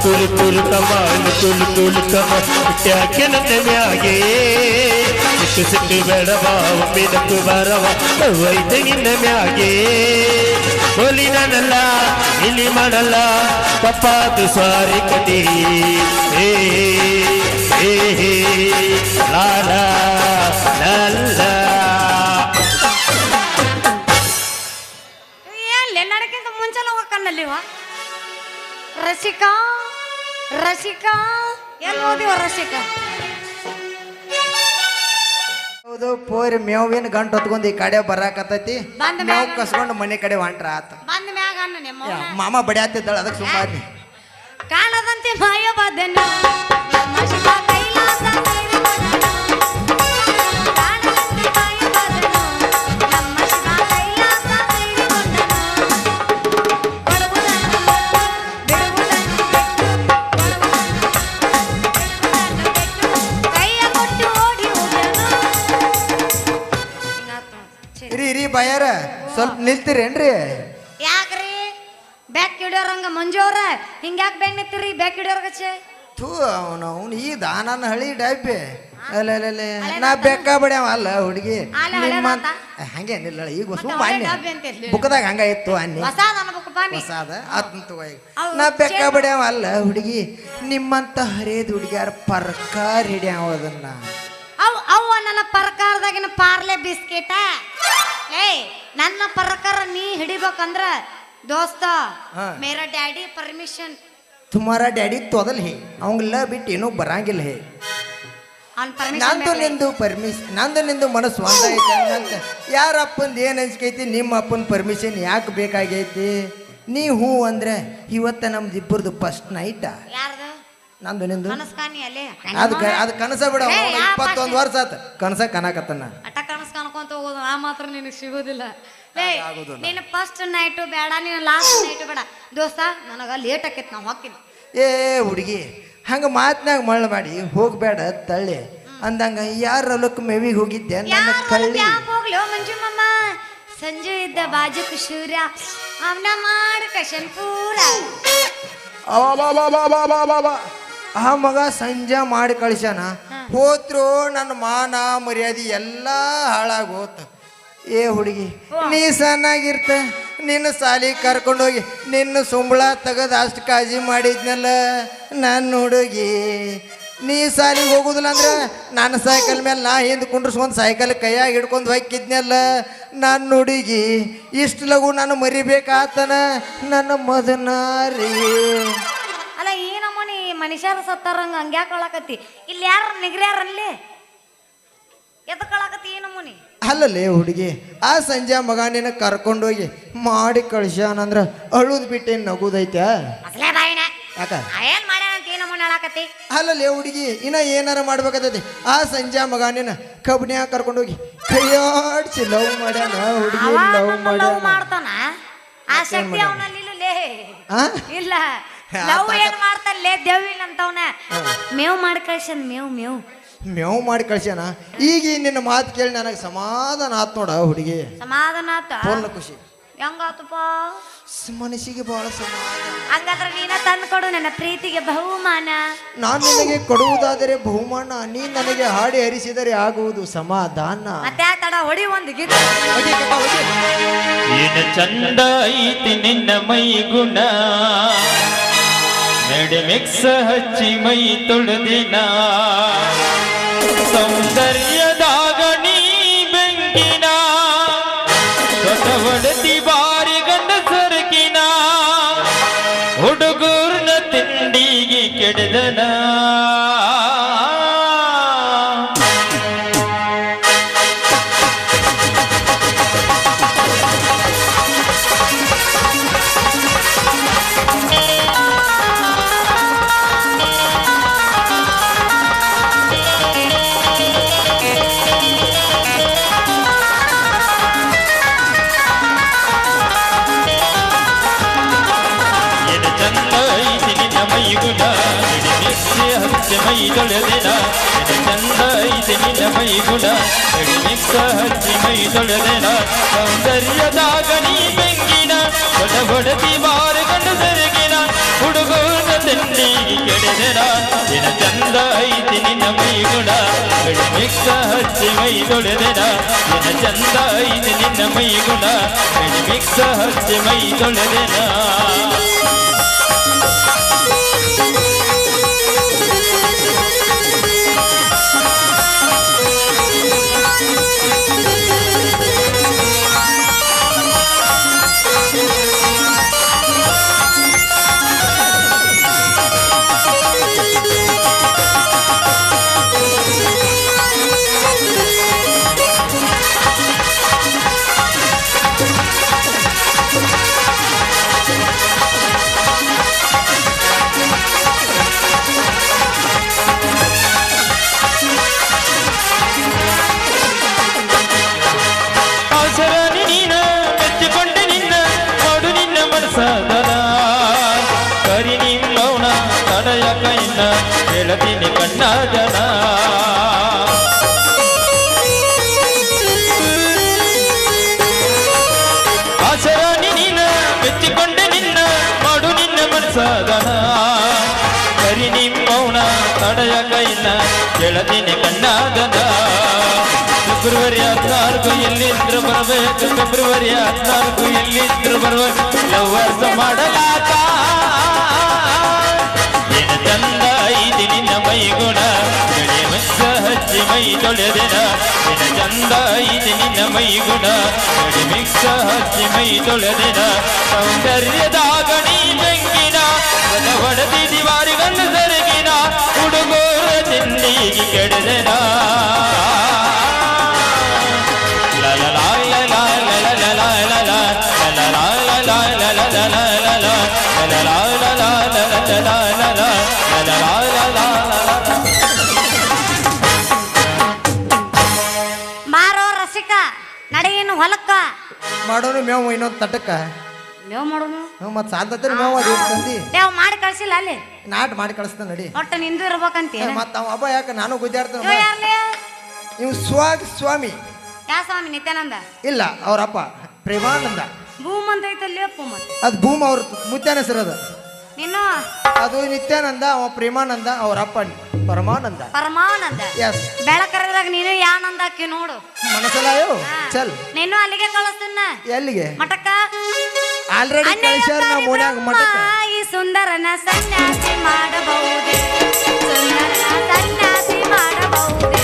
E: ಕುಲು ಕುಲು ಕಮಾಲ್ ಕುಲು ಕುಲು ಕಮಾಲ್ ಚಿಟ್टे ನನ್ನ ಮ್ಯಾಗೆ ಸಿಕ್ಕು ಸಿಕ್ಕು ಬೆಳವಾವ ಮಿನಕು ಬರವ ಹೋಯ್ತೆ ನಿನ್ನ ಮ್ಯಾಗೆ. ಹೋಲಿ ನನ್ನಲ್ಲ ಇಲ್ಲಿ ಮಾಡಲ್ಲ, ತಪ್ಪಾದು ಸಾರಿ ಕಟಿ. ಏ ಹೇ ಹೇ ಲಾ ಲಾ ಲಾ ಲಾ.
B: ಏನ್ ನಡಕ್ಕಿಂತ ಮುಂಚೆಲ್ಲ ಹೋಗಕ್ಕನ್ನಲ್ಲಿವ ರಸಿಕಾ ರಸಿಕಾ ಎಲ್ಲಿ ಓದಿವ ರಸಿಕಾ
A: ಹೌದು ಪೋರಿ ಮೇವಿನ ಗಂಟು ಹೊತ್ಕೊಂಡ್ ಈ ಕಡೆ ಬರಾಕತ್ತೈತಿ
B: ಬಂದ
A: ಮೇವ್
B: ಮ್ಯಾಗ
A: ಕಸ್ಕೊಂಡು ಮನೆ ಕಡೆ ಹೊಂಟ್ರ ಆತ
B: ಬಂದ ಮ್ಯಾಗ ಅನ್ನ ನಿಮ್ಮ
A: ಮಾಮ ಬಡಿಯಾತಿದ್ದಾಳ ಅದಕ್ಕೆ ಸುಮ್ಮನೆ
B: ಕಾಣದಂತೆ ಮಾಯ ಬಾದನು ನಮ್ಮ ಶಿವ ಕೈಲಾಸ ಸೇರಿಕೊಂಡನು. ಕಾಣದಂತೆ ಮಾಯ ಬಾದನು ನಮ್ಮ ಶಿವ ಕೈಲಾಸ ಸೇರಿಕೊಂಡನು. ಕೊಡುವುದನ್ನು ಕೊಟ್ಟು, ಬಿಡುವುದನ್ನು ಬಿಟ್ಟು, ಕೊಡುವುದನ್ನು ಬಿಟ್ಟು, ಕೈಯ ಕೊಟ್ಟು ಓಡಿ ಹೋದನು. ಹಿಂಗಾತು ಛೆ.
A: ಇರಿ ಬಯ್ಯಾರ ಸ್ವಲ್ಪ ನಿಲ್ತೀರೇನ್ರಿ
B: ಯಾಕ್ರಿ ಬ್ಯಾಕ್ ಹಿಡಿಯೋರಂಗ ಮಂಜು ಅವ್ರ ಹಿಂಗ್ಯಾಕ್ ಬ್ಯಾಗ್ ನಿಂತಿರಿ ಬ್ಯಾಕ್ ಹಿಡಿಯೋರ್ಗಚ್ಚೆ
A: ಥೂ ಅವನು ಈ ದಾನನ ಹಳಿ ಡಬ್ಬಿ ಅಲ್ಲ ನಾ ಬೇಕಾ ಬಡ್ಯಾವ ಅಲ್ಲ ಹುಡುಗಿ
B: ಅಲ್ಲ,
A: ನಿಮ್ಮ
B: ಹಳೇದಂತ?
A: ಹಂಗೇನಿಲ್ಲ ಈಗ
B: ಮತ್ತೆ
A: ಸುಮ್ಮ
B: ಹಳೆ
A: ಅನ್ನಿ
B: ಡಬ್ಬಿ ಅಂತ ಎಲ್ಲಿ?
A: ಬುಕ್ದಾಗ ಹಂಗ ಇತ್ತು ಅನ್ನಿ
B: ಹೊಸಾದ ಅನ್ಬೇಕು ಬನ್ನಿ
A: ಹೊಸಾದ ಆತ್ಮ ತಗೋ ಈಗ
B: ಅವು
A: ನಾ ಬೇಕಾ
B: ಚೇಂಜ್
A: ಬಡ್ಯಾವ ಅಲ್ಲ ಹುಡುಗಿ ನಿಮ್ಮಂತ ಹರಿಯದ ಹುಡುಗಿಯಾರ ಪರ್ಕಾರ ಹಿಡಿಯಾವ ಅದನ್ನ
B: ಅವು ನನ್ನ ಪರಕಾರದಾಗಿನ ಪಾರ್ಲೆ ಬಿಸ್ಕೆಟ ಏಯ್ ನನ್ನ ಪರಕಾರ ನೀ ಹಿಡಿಬೇಕಂದ್ರ ದೋಸ್ತ
A: ಹಾ.
B: ಮೇರಾ ಡ್ಯಾಡಿ ಪರ್ಮಿಷನ್
A: ತುಮಾರ ಡ್ಯಾಡಿ ತೊದಲ್ ಹೇ ಅವಂಗೆಲ್ಲ ಬಿಟ್ಟು ಏನೂ ಬರಂಗಿಲ್ಲ ಹೇ
B: ಅವ್ನ
A: ನಂದು
B: ಪರ್ಮಿಷನ್
A: ನಿಂದು ನಂದು ನಿಂದು ಮನಸ್ಸು ಒಂದಾಗೈತೆ ಅಂತ ಯಾರ ಅಪ್ಪಂದು ಏನು ಅನ್ಸ್ಕೈತಿ ನಿಮ್ಮ ಅಪ್ಪನ ಪರ್ಮಿಷನ್ ಯಾಕೆ ಬೇಕಾಗೈತಿ ನೀ ಹೂ ಅಂದ್ರೆ ಇವತ್ತ ನಮ್ದು ಇಬ್ಬರದು ಫಸ್ಟ್ ನೈಟ
B: ಯಾರ್ದು
A: ನಂದು ನಿಂದು
B: ಕನಸ್ಕಾನಿ ಅಲ್ಲೇ
A: ಅದು ಕನಸ ಬಿಡ
B: ಏ, ಯಾ
A: 21 ವರ್ಷ ಆತ ಕನಸ ಕನಾಕತ್ತನ
B: ಅಟ ಕನಸ್ ಕಾಣ್ಕೊಂತ ಹೋಗೋದು ಆ ಮಾತ್ರ ನಿನಗೆ ಸಿಗೋದಿಲ್ಲ ಲೇ ನೀನು ಫಸ್ಟ್ ನೈಟು ಬೇಡ ನೀನು ಲಾಸ್ಟ್ ನೈಟು ಬೇಡ ದೋಸ್ತ ನನಗ ಲೇಟ್ ಆಕೈತಿ ನಾವು ಹಾಕಿನಿ
A: ಏ ಹುಡುಗಿ ಹಂಗ ಮಾತ್ನಾಗ ಮಳ್ಳ ಮಾಡಿ ಹೋಗ್ಬೇಡ ತಳ್ಳಿ ಅಂದಂಗ ಯಾರ ಹೊಲಕ್ಕೆ ಮೇವಿಗೆ ಹೋಗಿದ್ದೆ ನನ್ನ ಕಳ್ಳಿ
B: ಯಾಕೆ ಹೋಗ್ಲಿ ಮಂಜು ಮಮ್ಮ ಸಂಜೆ ಇದ್ದ ಬಾಜುಕ್ ಶೂರ ಅವನ ಮಾಡು ಕಶನ್ ಪೂರ
A: ಆ ಮಗ ಸಂಜೆ ಮಾಡಿ ಕಳಿಸ್ಯಾನ ಹೋತ್ರು ನನ್ನ ಮಾನ ಮರ್ಯಾದೆ ಎಲ್ಲ ಹಾಳಾಗೋತ ಏ ಹುಡುಗಿ ನೀ ಸಣ್ಣಾಗಿರ್ತ ನಿನ್ನ ಸಾಲಿ ಕರ್ಕೊಂಡೋಗಿ ನಿನ್ನ ಸುಂಬಳ ತೆಗೆದು ಅಷ್ಟು ಕಾಳಜಿ ಮಾಡಿದ್ನಲ್ಲ ನನ್ನ ಹುಡುಗಿ ನೀ ಸಾಲಿಗೆ ಹೋಗುದಿಲ್ಲ ಅಂದ್ರೆ ನನ್ನ ಸೈಕಲ್ ಮೇಲೆ ನಾ ಹಿಂದೆ ಕುಂಡ್ರಸ್ಕೊಂಡು ಸೈಕಲ್ ಕೈಯಾಗ ಹಿಡ್ಕೊಂಡು ಹೋಗಿದ್ನಲ್ಲ ನನ್ನ ಹುಡುಗಿ ಇಷ್ಟು ಲಗು ನಾನು ಮರಿಬೇಕಾತನ ನನ್ನ ಮದನಾರಿ
B: ಅಲ್ಲ ಏನಮ್ಮನಿ ಮನುಷ್ಯರ ಸತ್ತಾರಂಗ ಹಂಗ್ಯಾಕ ಕೊಳಕತ್ತಿ ಇಲ್ಲಿ ಯಾರ ನಿಗ್ರ್ಯಾರಲ್ಲಿ ಎದಕ್ಕೊಳಕತ್ತಿ ಏನಮ್ಮನಿ
A: ಅಲ್ಲಲ್ಲೇ ಹುಡುಗಿ ಆ ಸಂಜೆ ಮಗ ನಿನ್ನ ಕರ್ಕೊಂಡೋಗಿ ಮಾಡಿ ಕಳ್ಸ್ಯಾನಂದ್ರ ಅಳುದ್ ಬಿಟ್ಟೇನು ನಗುದೈತೆ
B: ಅಸಲೇ ಬಾಯಿನ
A: ಯಾಕ
B: ಏನ್ ಮಾಡ್ಯಾನ ಅಂತ ಏನಮ್ಮನಿ ಹೇಳಕತ್ತಿ
A: ಅಲ್ಲಲ್ಲೇ ಹುಡುಗಿ ಇನ್ನ ಏನಾರ ಮಾಡ್ಬೇಕಾಗ್ತೈತಿ ಆ ಸಂಜೆ ಮಗ ನಿನ್ನ ಕಬ್ಬಿನ್ಯಾಗ ಕರ್ಕೊಂಡೋಗಿ ಕೈಯಾಡ್ಸಿ ಲವ್ ಮಾಡ್ಯಾನ ಹುಡುಗಿ
B: ಅವ
A: ಲವ್
B: ಲವ್
A: ಮಾಡ್ಯಾನ
B: ಮಾಡ್ತಾನ ಆ ಶಕ್ತಿ ಅವನಲ್ಲಿ ಇಲ್ಲಲೇ
A: ಆ?
B: ಇಲ್ಲ ಲವ್ ಏನ್ ಮಾಡ್ತಾನಲೇ ದೇವಿಲ್ಲ ಅಂತವನ ಮೇವ್ ಮಾಡಿ ಕಳ್ಸನ್ ಮೇವ್ ಮೇವ್
A: ಮೇವ್ ಮಾಡಿ ಕಳ್ಸ್ಯಾನ ಈಗ ನಿನ್ನ ಮಾತು ಕೇಳಿ ನನಗೆ ಸಮಾಧಾನ ಆತ್ ನೋಡ ಹುಡುಗಿ
B: ಸಮಾಧಾನ ಆತ
A: ಫೋನ್ ಖುಷಿ
B: ಹೆಂಗಾತಪ್ಪ
A: ಮನಸ್ಸಿಗೆ ಬಹಳ ಸಮಾಧಾನ
B: ಹಂಗಾದ್ರೆ ನೀನ ತಂದು ಕೊಡು ನನ್ನ ಪ್ರೀತಿಗೆ ಬಹುಮಾನ
A: ನಾನು ನಿನಗೆ ಕೊಡುವುದಾದರೆ ಬಹುಮಾನ ನೀ ನನಗೆ ಹಾಡಿ ಹರಿಸಿದರೆ ಆಗುವುದು ಸಮಾಧಾನ
B: ಮತ್ತೆ ಆ ತಡ ಹೊಡಿ ಒಂದು ಗೀತ
A: ಹೊಡಿ ಕಕ್ಕ, ಹೊಡಿ.
C: ಏನ ಚಂದ ಐತಿ ನಿನ್ನ ಮೈ ಗುಣ ನಡೆ ಮಿಕ್ಸ ಹಚ್ಚಿ ಮೈ ತೊಳೆದಿನ ಸೌಂದರ್ಯದಾಗ ನೀ ಬೆಂಕಿನ ಹೊಡತಿ ಬಾರಿ ಗಂಡ ಸರಕಿನ ಹುಡುಗೂರ್ನ ತಿಂಡಿಗೆ ಕೆಡದನ ಮೈ ತೊಳೆದಿನ ಚಂದ ಐತಿ ನಿನ್ನ ಮೈ ಗುಣ ಮಿಕ್ಸ ಹಚ್ಚಿ ಮೈ ತೊಳೆದಿನ ಸೌಂದರ್ಯದಾಗ ನೀ ಬೆಂಕಿನ ಹೊಡತಿ ಬಾರ ಗಂಡು ಸೆರಗಿನ ಹುಡುಗನ ತಿಂಡಿಗೆ ಕೆಡೆದಿನ ನಿನ್ನ ಚಂದ ಐತಿ ನಿನ್ನ ಮೈ ಗುಣ ಮಿಕ್ಸ ಹಚ್ಚಿ ಮೈ ತೊಳೆದಿನ ನಿನ್ನ ಚಂದ ಐತಿ ನಿನ್ನ ಮೈ ಗುಣ ಮಿಕ್ಸ ಹಚ್ಚಿ ಮೈ ತೊಳೆದಿನ ಸಾಧನ ಕರಿ ನಿಮ್ಮವನ ತಡೆಯಕ ಇಲ್ಲ ಗೆಳತಿನಿ ಕಣ್ಣಾದನ ಫೆಬ್ರವರಿ 14 ಎಲ್ಲಿದ್ರು ಬರಬೇಕು ಫೆಬ್ರವರಿ 14 ಎಲ್ಲಿದ್ರು ಬರಬೇಕು ಲವ್ವರ್ಸ್ ಮಾಡಲಾಕ ಏನ ಚಂದ ಐತಿ ನಿನ್ನ ಮೈಗುಣ ಗಡಿ ಮಿಕ್ಸ ಹಚ್ಚಿ ಮೈ ತೊಳೆದಿನ ಏನ ಚಂದ ಐತಿ ನಿನ್ನ ಮೈಗುಣ ಗಡಿ ಮಿಕ್ಸ ಹಚ್ಚಿ ಮೈ ತೊಳೆದಿನ ಸೌಂದರ್ಯದಾಗ ನೀ ಬೆಂಕಿನ ಹೊಡೆದಿ ದಿವಾರಿಗನ್ನು ಸೆರಗಿನ ಹುಡುಗೋರ ತಿಂಡಿಗೆ ಕೆಡದೆನ
B: ಮಾರೋ ರಸಿಕ ನಡೆಯೇನು ಹೊಲಕ್ಕ
A: ಮಾಡೋನು ಮೇವು ಇನ್ನೊಂದು ತಟಕ್ಕ
B: ಮೇವ್ ಮಾಡೋನು
A: ಮತ್ ಸಾಧ್ಯತೆ ಮೇವು ಅದು ತಂದಿ
B: ಯಾವ ಮಾಡಿ ಕಳ್ಸಿಲ್ಲ ಅಲ್ಲಿ
A: ನಾಟ್ ಮಾಡಿ ಕಳಿಸ್ತಾನ ನಡಿ
B: ಒಟ್ಟು ನಿಂದು ಇರ್ಬೇಕಂತ
A: ಮತ್ತ ಅವ ಹಬ್ಬ ಯಾಕ ನಾನು ಗುದ್ದಾಡ್ತಾನ ಇವ್ ಸ್ವಾಮಿ
B: ಯಾ ಸ್ವಾಮಿ ನಿತ್ಯಾನಂದ
A: ಇಲ್ಲ ಅವ್ರಪ್ಪ ಪ್ರೇಮಾನಂದ
B: ಭೂಮ್ ಅಂತ ಐತಲ್ಲಿ ಅಪ್ಪು ಮತ್ತೆ
A: ಅದು ಭೂಮ ಅವ್ರ ಮುತ್ಯಾನ ಹೆಸರು ಅದು
B: ನೀನು
A: ಅದು ನಿತ್ಯಾನಂದ ಅವ ಪ್ರೇಮಾನಂದ ಅವ್ರಪ್ಪ ಪರಮಾನಂದ
B: ಪರಮಾನಂದ
A: ಎಸ್
B: ಬೆಳಕರದಾಗ ನೀನು ಯಾನಂದ ಹಾಕಿ ನೋಡು
A: ಮನಸ್ಸಲ್ಲಾಯೋ ಚಲ್
B: ನೀನು ಅಲ್ಲಿಗೆ ಕಳಿಸ್ತೀನ
A: ಎಲ್ಲಿಗೆ
B: ಮಠಕ್ಕ
A: ಆಲ್ರೆಡಿ ಕಳಿಸ್ಯಾರ ನಾವು ಮನ್ಯಾಗ ಮಠಕ್ಕ
B: ಈ ಸುಂದರನ ಸನ್ಯಾಸಿ ಮಾಡಬಹುದೇ ಸುಂದರನ ಸನ್ಯಾಸಿ ಮಾಡಬಹುದೇ